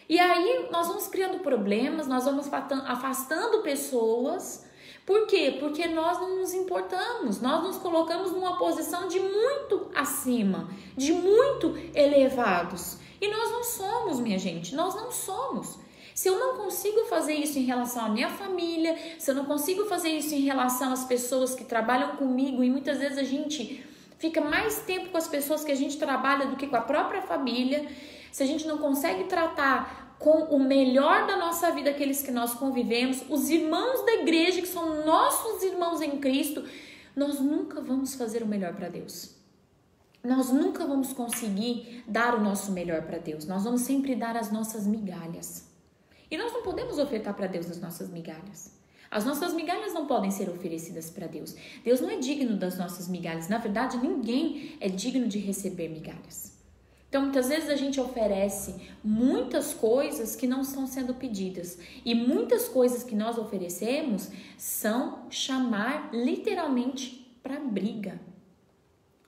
E aí nós vamos criando problemas, nós vamos afastando pessoas. Por quê? Porque nós não nos importamos, nós nos colocamos numa posição de muito acima, de muito elevados. E nós não somos, minha gente, nós não somos. Se eu não consigo fazer isso em relação à minha família, se eu não consigo fazer isso em relação às pessoas que trabalham comigo, e muitas vezes a gente fica mais tempo com as pessoas que a gente trabalha do que com a própria família, se a gente não consegue tratar com o melhor da nossa vida aqueles que nós convivemos, os irmãos da igreja que são nossos irmãos em Cristo, nós nunca vamos fazer o melhor para Deus. Nós nunca vamos conseguir dar o nosso melhor para Deus. Nós vamos sempre dar as nossas migalhas. E nós não podemos ofertar para Deus as nossas migalhas. As nossas migalhas não podem ser oferecidas para Deus. Deus não é digno das nossas migalhas. Na verdade, ninguém é digno de receber migalhas. Então, muitas vezes a gente oferece muitas coisas que não estão sendo pedidas. E muitas coisas que nós oferecemos são chamar literalmente para briga.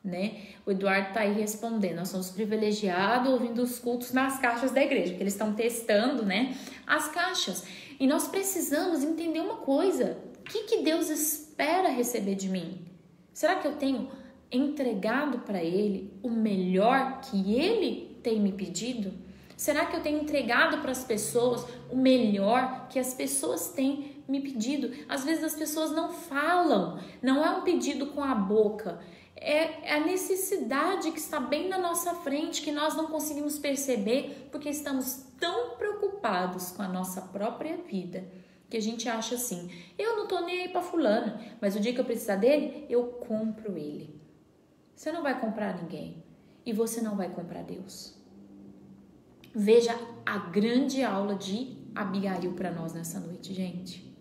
Né? O Eduardo tá aí respondendo, nós somos privilegiados ouvindo os cultos nas caixas da igreja, que eles estão testando, né, as caixas. E nós precisamos entender uma coisa, o que Deus espera receber de mim? Será que eu tenho entregado para Ele o melhor que Ele tem me pedido? Será que eu tenho entregado para as pessoas o melhor que as pessoas têm me pedido? Às vezes as pessoas não falam, não é um pedido com a boca, é a necessidade que está bem na nossa frente, que nós não conseguimos perceber, porque estamos tão preocupados com a nossa própria vida, que a gente acha assim, eu não tô nem aí para fulano, mas o dia que eu precisar dele, eu compro ele. Você não vai comprar ninguém, e você não vai comprar Deus. Veja a grande aula de Abigail para nós nessa noite, gente.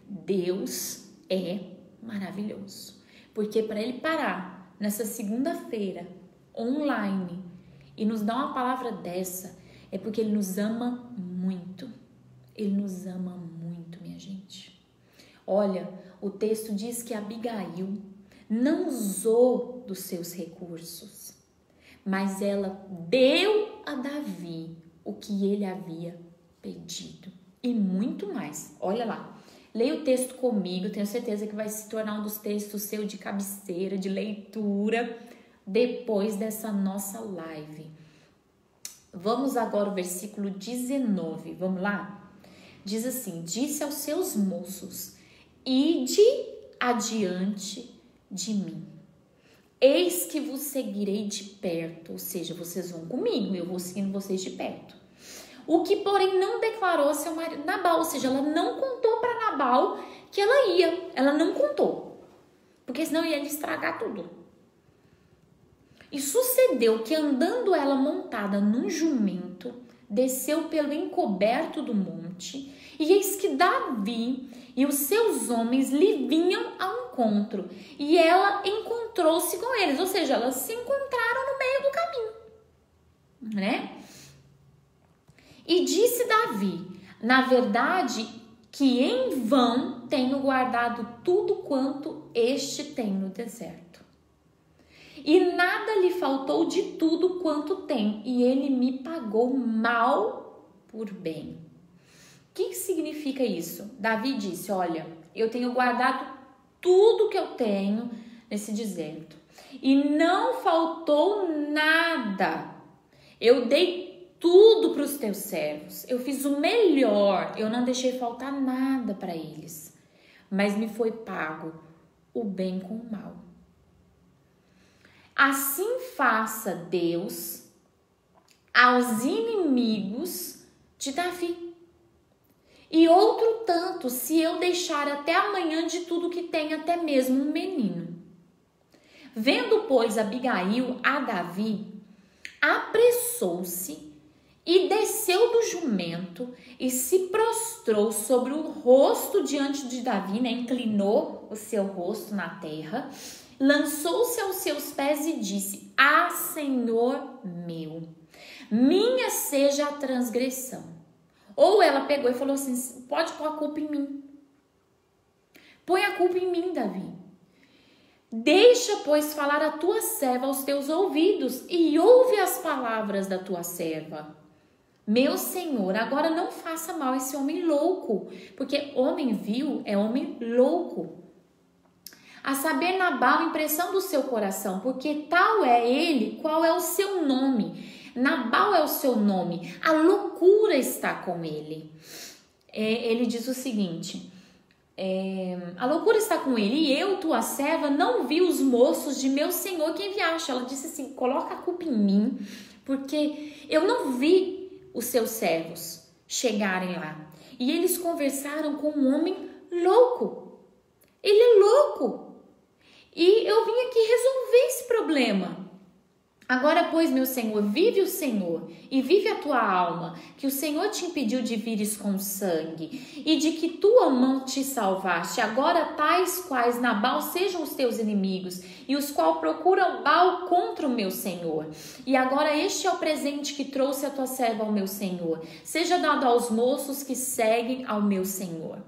Deus é maravilhoso. Porque para Ele parar nessa segunda-feira, online, e nos dar uma palavra dessa, é porque Ele nos ama muito. Ele nos ama muito, minha gente. Olha, o texto diz que Abigail não usou dos seus recursos, mas ela deu a Davi o que ele havia pedido e muito mais. Olha lá, leia o texto comigo, tenho certeza que vai se tornar um dos textos seu de cabeceira, de leitura, depois dessa nossa live. Vamos agora ao versículo 19, vamos lá? Diz assim: disse aos seus moços: ide adiante de mim. Eis que vos seguirei de perto, ou seja, vocês vão comigo, eu vou seguindo vocês de perto. O que, porém, não declarou a seu marido Nabal, ou seja, ela não contou para Nabal que ela ia, ela não contou, porque senão ia estragar tudo. E sucedeu que, andando ela montada num jumento, desceu pelo encoberto do monte, e eis que Davi e os seus homens lhe vinham ao encontro, e ela encontrou-se com eles, ou seja, elas se encontraram no meio do caminho, né? E disse Davi: na verdade, que em vão tenho guardado tudo quanto este tem no deserto. E nada lhe faltou de tudo quanto tem, e ele me pagou mal por bem. O que significa isso? Davi disse: olha, eu tenho guardado tudo que eu tenho nesse deserto, e não faltou nada. Eu dei tudo para os teus servos, eu fiz o melhor, eu não deixei faltar nada para eles, mas me foi pago o bem com o mal. Assim faça Deus aos inimigos de Davi. E outro tanto, se eu deixar até amanhã de tudo que tem, até mesmo um menino. Vendo, pois, Abigail a Davi, apressou-se e desceu do jumento e se prostrou sobre o rosto diante de Davi, né? Inclinou o seu rosto na terra, lançou-se aos seus pés e disse: ah, Senhor meu, minha seja a transgressão. Ou ela pegou e falou assim: pode pôr a culpa em mim. Põe a culpa em mim, Davi. Deixa, pois, falar a tua serva aos teus ouvidos e ouve as palavras da tua serva. Meu Senhor, agora não faça mal a esse homem louco, porque homem vil é homem louco. A saber, Nabal, impressão do seu coração, porque tal é ele, qual é o seu nome. Nabal é o seu nome, a loucura está com ele. Ele diz o seguinte: a loucura está com ele, e eu, tua serva, não vi os moços de meu senhor que enviaste. Ela disse assim: coloca a culpa em mim, porque eu não vi os seus servos chegarem lá. E eles conversaram com um homem louco. Ele é louco. E eu vim aqui resolver esse problema. Agora, pois, meu Senhor, vive o Senhor e vive a tua alma, que o Senhor te impediu de vires com sangue e de que tua mão te salvaste. Agora, tais quais Nabal sejam os teus inimigos e os qual procuram mal contra o meu Senhor. E agora este é o presente que trouxe a tua serva ao meu Senhor. Seja dado aos moços que seguem ao meu Senhor.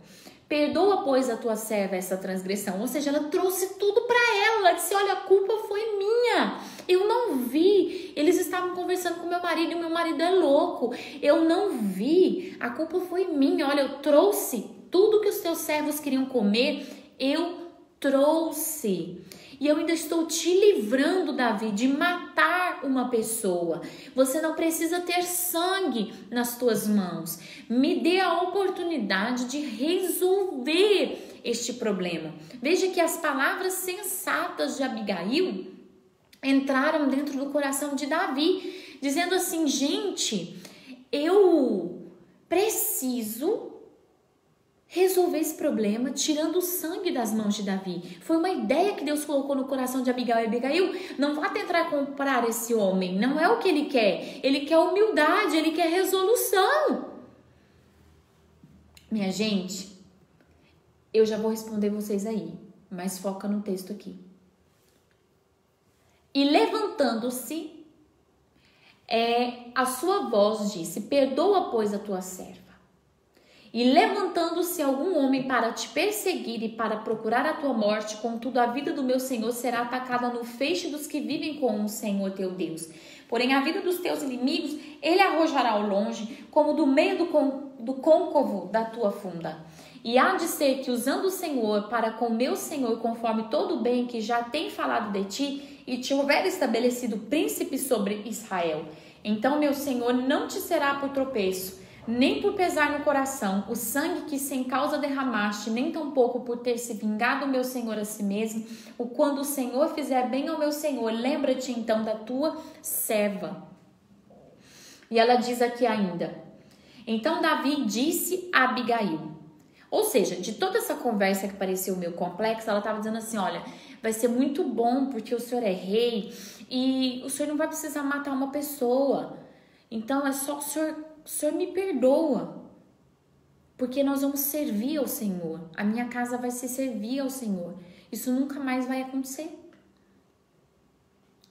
Perdoa, pois, a tua serva essa transgressão. Ou seja, ela trouxe tudo para ela. Ela disse: olha, a culpa foi minha. Eu não vi. Eles estavam conversando com meu marido e meu marido é louco. Eu não vi. A culpa foi minha. Olha, eu trouxe tudo que os teus servos queriam comer. Eu trouxe. E eu ainda estou te livrando, Davi, de matar uma pessoa. Você não precisa ter sangue nas tuas mãos. Me dê a oportunidade de resolver este problema. Veja que as palavras sensatas de Abigail entraram dentro do coração de Davi, dizendo assim: gente, eu preciso resolver esse problema tirando o sangue das mãos de Davi. Foi uma ideia que Deus colocou no coração de Abigail. E Abigail, não vá tentar comprar esse homem, não é o que ele quer. Ele quer humildade, ele quer resolução. Minha gente, eu já vou responder vocês aí, mas foca no texto aqui. E levantando-se, a sua voz disse: perdoa, pois, a tua serva. E levantando-se algum homem para te perseguir e para procurar a tua morte, contudo a vida do meu Senhor será atacada no feixe dos que vivem com o Senhor teu Deus. Porém a vida dos teus inimigos ele arrojará ao longe, como do meio do côncavo da tua funda. E há de ser que usando o Senhor para com meu Senhor, conforme todo o bem que já tem falado de ti, e te houver estabelecido príncipe sobre Israel, então meu Senhor não te será por tropeço, nem por pesar no coração, o sangue que sem causa derramaste, nem tampouco por ter se vingado o meu Senhor a si mesmo, ou quando o Senhor fizer bem ao meu Senhor, lembra-te então da tua serva. E ela diz aqui ainda, então Davi disse a Abigail, ou seja, de toda essa conversa que pareceu meio complexa, ela estava dizendo assim, olha, vai ser muito bom porque o senhor é rei e o senhor não vai precisar matar uma pessoa, então é só o senhor me perdoa, porque nós vamos servir ao Senhor. A minha casa vai se servir ao Senhor. Isso nunca mais vai acontecer.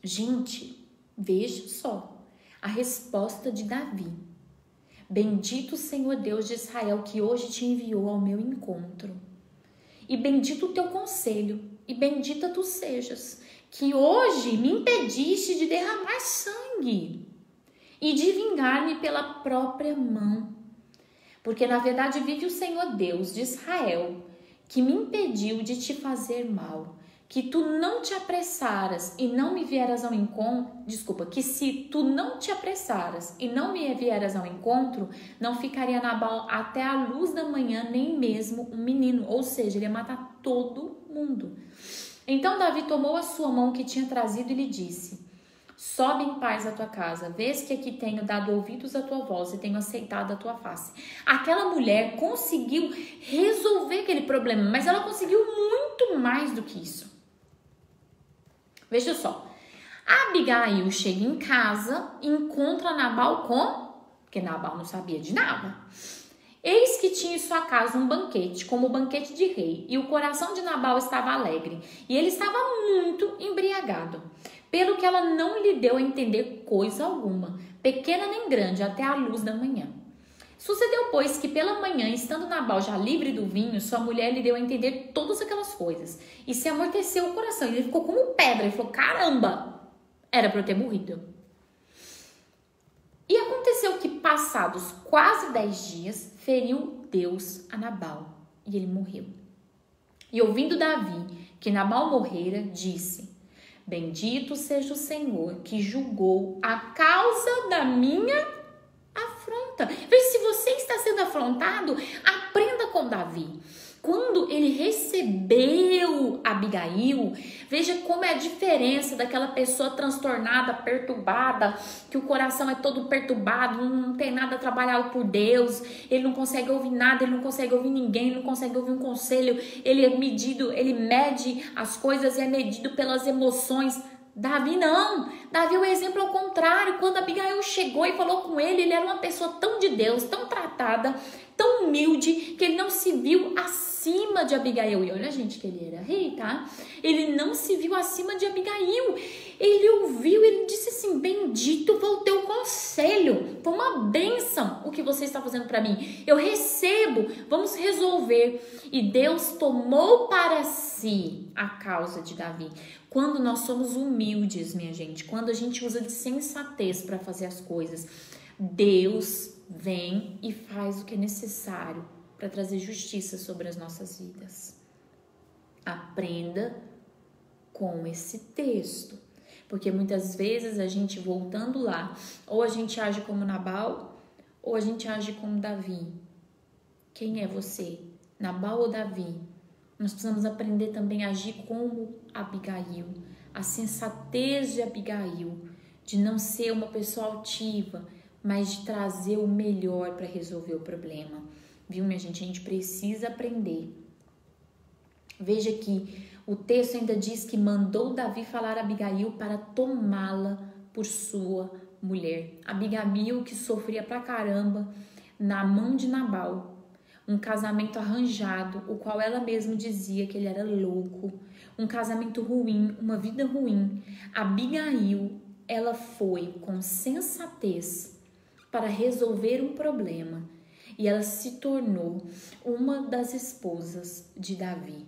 Gente, veja só a resposta de Davi. Bendito o Senhor Deus de Israel que hoje te enviou ao meu encontro. E bendito o teu conselho, e bendita tu sejas, que hoje me impediste de derramar sangue e de vingar-me pela própria mão. Porque na verdade vive o Senhor Deus de Israel, que me impediu de te fazer mal, que tu não te apressaras e não me vieras ao encontro, que se tu não te apressaras e não me vieras ao encontro, não ficaria Nabal até a luz da manhã, nem mesmo um menino, ou seja, ele ia matar todo mundo. Então Davi tomou a sua mão que tinha trazido e lhe disse, sobe em paz à tua casa, vês que aqui tenho dado ouvidos à tua voz e tenho aceitado a tua face. Aquela mulher conseguiu resolver aquele problema, mas ela conseguiu muito mais do que isso. Veja só, a Abigail chega em casa e encontra Nabal porque Nabal não sabia de nada. Eis que tinha em sua casa um banquete, como o banquete de rei, e o coração de Nabal estava alegre, e ele estava muito embriagado, pelo que ela não lhe deu a entender coisa alguma, pequena nem grande, até a luz da manhã. Sucedeu, pois, que pela manhã, estando Nabal já livre do vinho, sua mulher lhe deu a entender todas aquelas coisas, e se amorteceu o coração, e ele ficou como pedra, e falou, caramba, era para eu ter morrido. E aconteceu que, passados quase 10 dias, feriu Deus a Nabal, e ele morreu. E ouvindo Davi que Nabal morrera, disse, bendito seja o Senhor, que julgou a causa da minha afronta. Veja, se você está sendo afrontado, aprenda com Davi. Quando ele recebeu Abigail, veja como é a diferença daquela pessoa transtornada, perturbada, que o coração é todo perturbado, não tem nada trabalhado por Deus, ele não consegue ouvir nada, ele não consegue ouvir ninguém, ele não consegue ouvir um conselho, ele é medido, ele mede as coisas e é medido pelas emoções. Davi não, Davi é o exemplo ao contrário. Quando Abigail chegou e falou com ele era uma pessoa tão de Deus, tão tratada, tão humilde, que ele não se viu acima de Abigail. E olha, gente, que ele era rei, tá? Ele não se viu acima de Abigail. Ele ouviu, ele disse assim, bendito foi o teu conselho, foi uma bênção o que você está fazendo para mim. Eu recebo, vamos resolver. E Deus tomou para si a causa de Davi. Quando nós somos humildes, minha gente, quando a gente usa de sensatez para fazer as coisas, Deus vem e faz o que é necessário para trazer justiça sobre as nossas vidas. Aprenda com esse texto, porque muitas vezes a gente voltando lá, ou a gente age como Nabal, ou a gente age como Davi. Quem é você? Nabal ou Davi? Nós precisamos aprender também a agir como Abigail, a sensatez de Abigail, de não ser uma pessoa altiva, mas de trazer o melhor para resolver o problema. Viu, minha gente? A gente precisa aprender. Veja que o texto ainda diz que mandou Davi falar a Abigail para tomá-la por sua mulher. Abigail que sofria pra caramba na mão de Nabal. Um casamento arranjado, o qual ela mesma dizia que ele era louco. Um casamento ruim, uma vida ruim. Abigail, ela foi com sensatez para resolver um problema. e ela se tornou uma das esposas de Davi.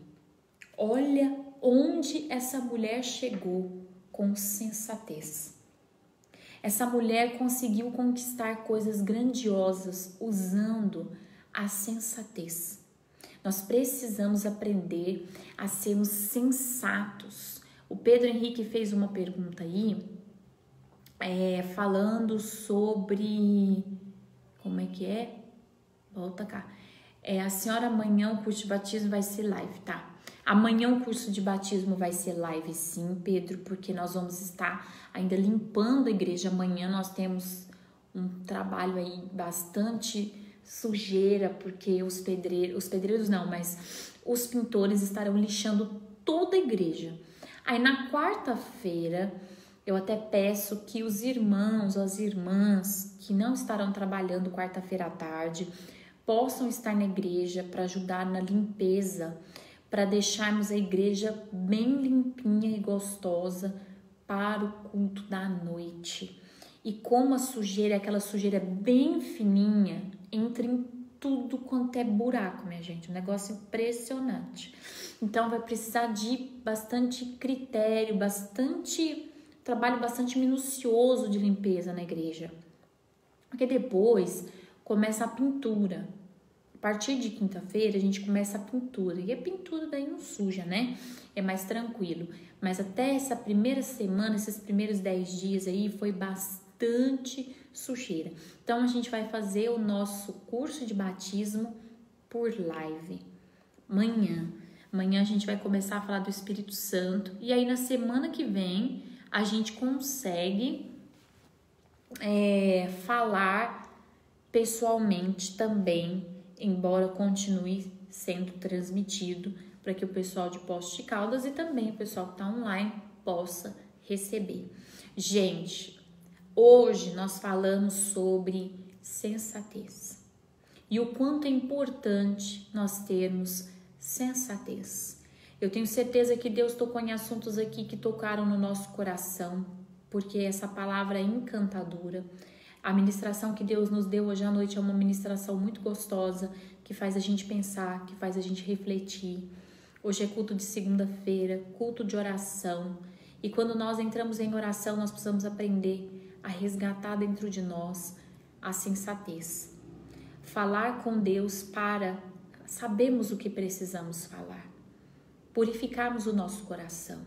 Olha onde essa mulher chegou com sensatez. Essa mulher conseguiu conquistar coisas grandiosas usando a sensatez. Nós precisamos aprender a sermos sensatos. O Pedro Henrique fez uma pergunta aí, falando sobre... Como é que é? Volta cá. A senhora, amanhã o curso de batismo vai ser live, tá? Amanhã o curso de batismo vai ser live, sim, Pedro, porque nós vamos estar ainda limpando a igreja. Amanhã nós temos um trabalho aí bastante sujeira, porque os pedreiros não, mas os pintores estarão lixando toda a igreja. Aí na quarta-feira, eu até peço que os irmãos ou as irmãs que não estarão trabalhando quarta-feira à tarde possam estar na igreja para ajudar na limpeza, para deixarmos a igreja bem limpinha e gostosa para o culto da noite. E como a sujeira, aquela sujeira bem fininha, entra em tudo quanto é buraco, minha gente, um negócio impressionante. Então vai precisar de bastante critério, trabalho bastante minucioso de limpeza na igreja. Porque depois começa a pintura. A partir de quinta-feira a gente começa a pintura. E a pintura daí não suja, né? É mais tranquilo. Mas até essa primeira semana, esses primeiros 10 dias aí, foi bastante sujeira. Então a gente vai fazer o nosso curso de batismo por live. Amanhã a gente vai começar a falar do Espírito Santo. E aí na semana que vem a gente consegue falar pessoalmente também, embora continue sendo transmitido para que o pessoal de Poços de Caldas e também o pessoal que está online possa receber. Gente, hoje nós falamos sobre sensatez e o quanto é importante nós termos sensatez. Eu tenho certeza que Deus tocou em assuntos aqui que tocaram no nosso coração, porque essa palavra é encantadora. A ministração que Deus nos deu hoje à noite é uma ministração muito gostosa, que faz a gente pensar, que faz a gente refletir. Hoje é culto de segunda-feira, culto de oração. E quando nós entramos em oração, nós precisamos aprender a resgatar dentro de nós a sensatez. Falar com Deus para sabermos o que precisamos falar. Purificarmos o nosso coração,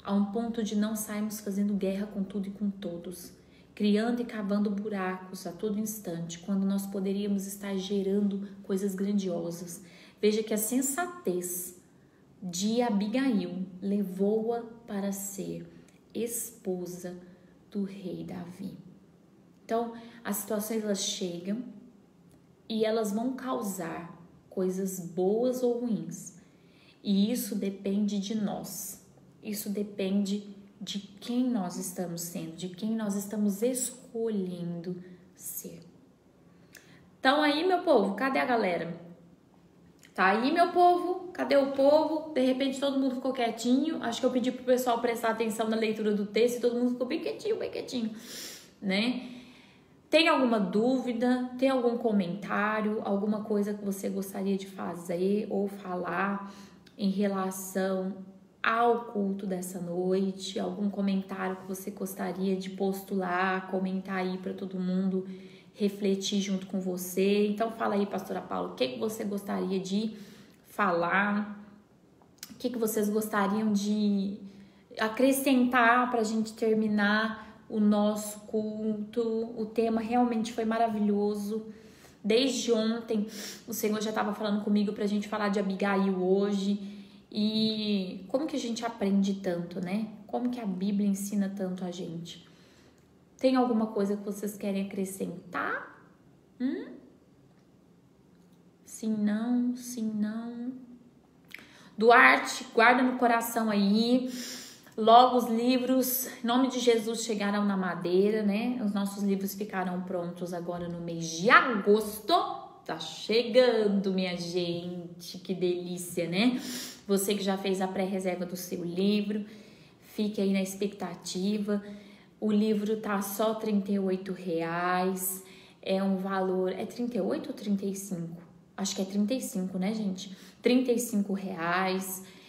a um ponto de não sairmos fazendo guerra com tudo e com todos, criando e cavando buracos a todo instante, quando nós poderíamos estar gerando coisas grandiosas. Veja que a sensatez de Abigail levou-a para ser esposa do rei Davi. Então, as situações elas chegam e elas vão causar coisas boas ou ruins. E isso depende de nós. Isso depende de quem nós estamos sendo, de quem nós estamos escolhendo ser. Então aí, meu povo, cadê a galera? Tá aí, meu povo? Cadê o povo? De repente todo mundo ficou quietinho. Acho que eu pedi pro pessoal prestar atenção na leitura do texto e todo mundo ficou bem quietinho, né? Tem alguma dúvida? Tem algum comentário? Alguma coisa que você gostaria de fazer ou falar em relação ao culto dessa noite? Algum comentário que você gostaria de postular, comentar aí para todo mundo refletir junto com você? Então fala aí, pastora Paula, o que você gostaria de falar? O que vocês gostariam de acrescentar para a gente terminar o nosso culto? O tema realmente foi maravilhoso. Desde ontem o Senhor já estava falando comigo para a gente falar de Abigail hoje. E como que a gente aprende tanto, né? Como que a Bíblia ensina tanto a gente? Tem alguma coisa que vocês querem acrescentar? Sim, não. Duarte, guarda no coração aí. Logo os livros, em nome de Jesus, chegarão na madeira, né? Os nossos livros ficarão prontos agora no mês de agosto. Tá chegando, minha gente, que delícia, né? Você que já fez a pré-reserva do seu livro, fique aí na expectativa. O livro tá só R$ 38. é um valor, é 38 ou 35? Acho que é 35, né, gente? R$ 35.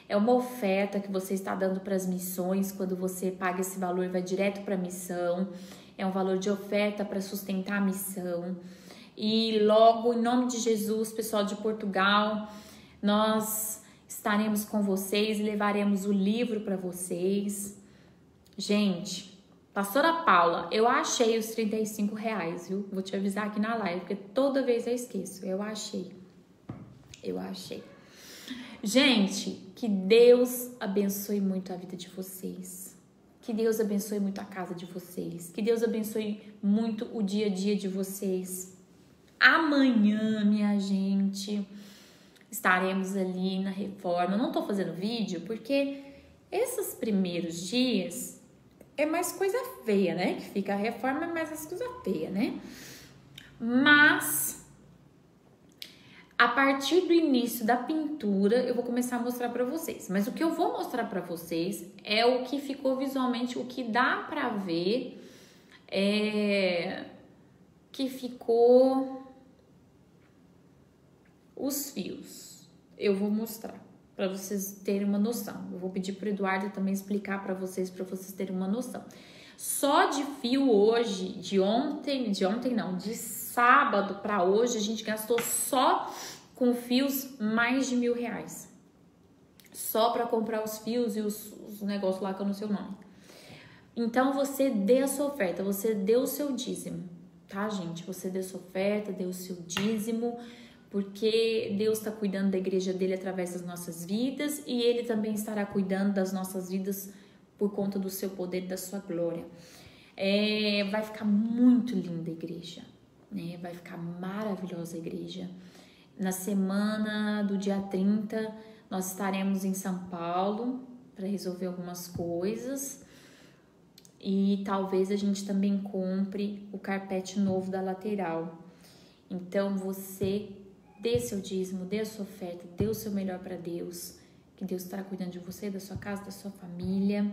É uma oferta que você está dando para as missões. Quando você paga esse valor, vai direto para a missão. É um valor de oferta para sustentar a missão. E logo, em nome de Jesus, pessoal de Portugal, nós estaremos com vocês e levaremos o livro para vocês. Gente, Pastora Paula, eu achei os R$ 35, viu? Vou te avisar aqui na live, porque toda vez eu esqueço. Eu achei. Gente, que Deus abençoe muito a vida de vocês. Que Deus abençoe muito a casa de vocês. Que Deus abençoe muito o dia a dia de vocês. Amanhã, minha gente, estaremos ali na reforma. Eu não tô fazendo vídeo porque esses primeiros dias é mais coisa feia, né? Que fica a reforma, é mais as coisas feias, né? Mas a partir do início da pintura, eu vou começar a mostrar para vocês. Mas o que eu vou mostrar para vocês é o que ficou visualmente, o que dá para ver, que ficou os fios. Eu vou mostrar para vocês terem uma noção. Eu vou pedir para o Eduardo também explicar para vocês terem uma noção. Só de fio hoje, de sábado para hoje, a gente gastou só com fios mais de R$ 1.000. Só para comprar os fios e os negócios lá que eu não sei o nome. Então, você dê a sua oferta, você dê o seu dízimo, tá, gente? Você dê a sua oferta, dê o seu dízimo, porque Deus está cuidando da igreja dele através das nossas vidas e ele também estará cuidando das nossas vidas por conta do seu poder e da sua glória. Vai ficar muito linda a igreja, né? Vai ficar maravilhosa a igreja. Na semana do dia 30, nós estaremos em São Paulo para resolver algumas coisas e talvez a gente também compre o carpete novo da lateral. Então, você dê seu dízimo, dê a sua oferta, dê o seu melhor para Deus, que Deus estará cuidando de você, da sua casa, da sua família.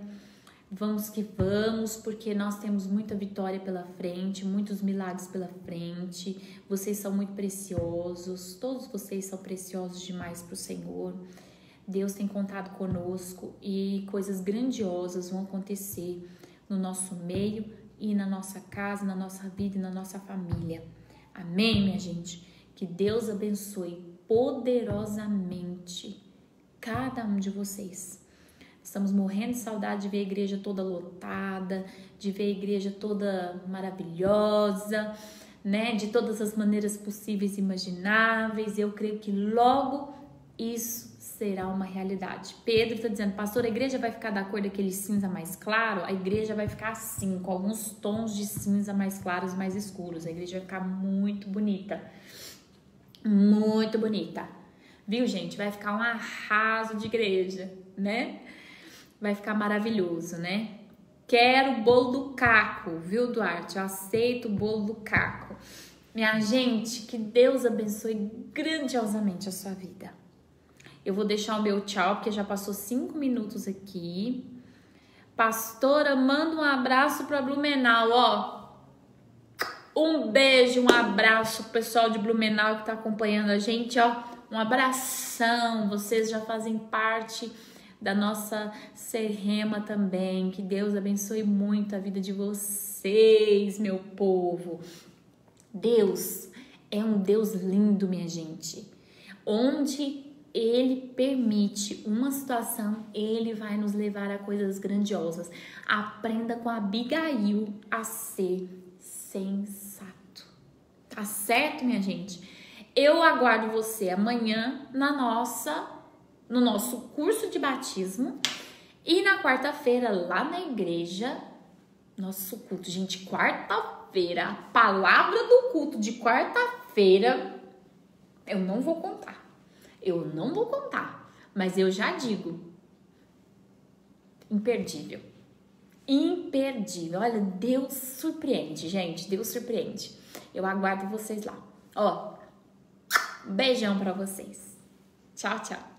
Vamos que vamos, porque nós temos muita vitória pela frente, muitos milagres pela frente. Vocês são muito preciosos, todos vocês são preciosos demais para o Senhor. Deus tem contado conosco e coisas grandiosas vão acontecer no nosso meio e na nossa casa, na nossa vida e na nossa família. Amém, minha gente? Que Deus abençoe poderosamente cada um de vocês. Estamos morrendo de saudade de ver a igreja toda lotada, de ver a igreja toda maravilhosa, né? De todas as maneiras possíveis e imagináveis. Eu creio que logo isso será uma realidade. Pedro está dizendo, pastor, a igreja vai ficar da cor daquele cinza mais claro? A igreja vai ficar assim, com alguns tons de cinza mais claros e mais escuros. A igreja vai ficar muito bonita. Muito bonita. Viu, gente? Vai ficar um arraso de igreja, né? Vai ficar maravilhoso, né? Quero o bolo do Caco, viu, Duarte? Eu aceito o bolo do Caco. Minha gente, que Deus abençoe grandiosamente a sua vida. Eu vou deixar o meu tchau, porque já passou 5 minutos aqui. Pastora, manda um abraço para Blumenau, ó. Um beijo, um abraço pro pessoal de Blumenau que tá acompanhando a gente, ó. Um abração, vocês já fazem parte da nossa Serrema também. Que Deus abençoe muito a vida de vocês, meu povo. Deus é um Deus lindo, minha gente. Onde Ele permite uma situação, Ele vai nos levar a coisas grandiosas. Aprenda com a Abigail a ser sensato. Tá certo, minha gente? Eu aguardo você amanhã no nosso curso de batismo e na quarta-feira lá na igreja, nosso culto. Gente, quarta-feira, a palavra do culto de quarta-feira, eu não vou contar. Mas eu já digo, imperdível. Imperdível. Olha, Deus surpreende, gente. Deus surpreende. Eu aguardo vocês lá. Ó, beijão pra vocês. Tchau, tchau.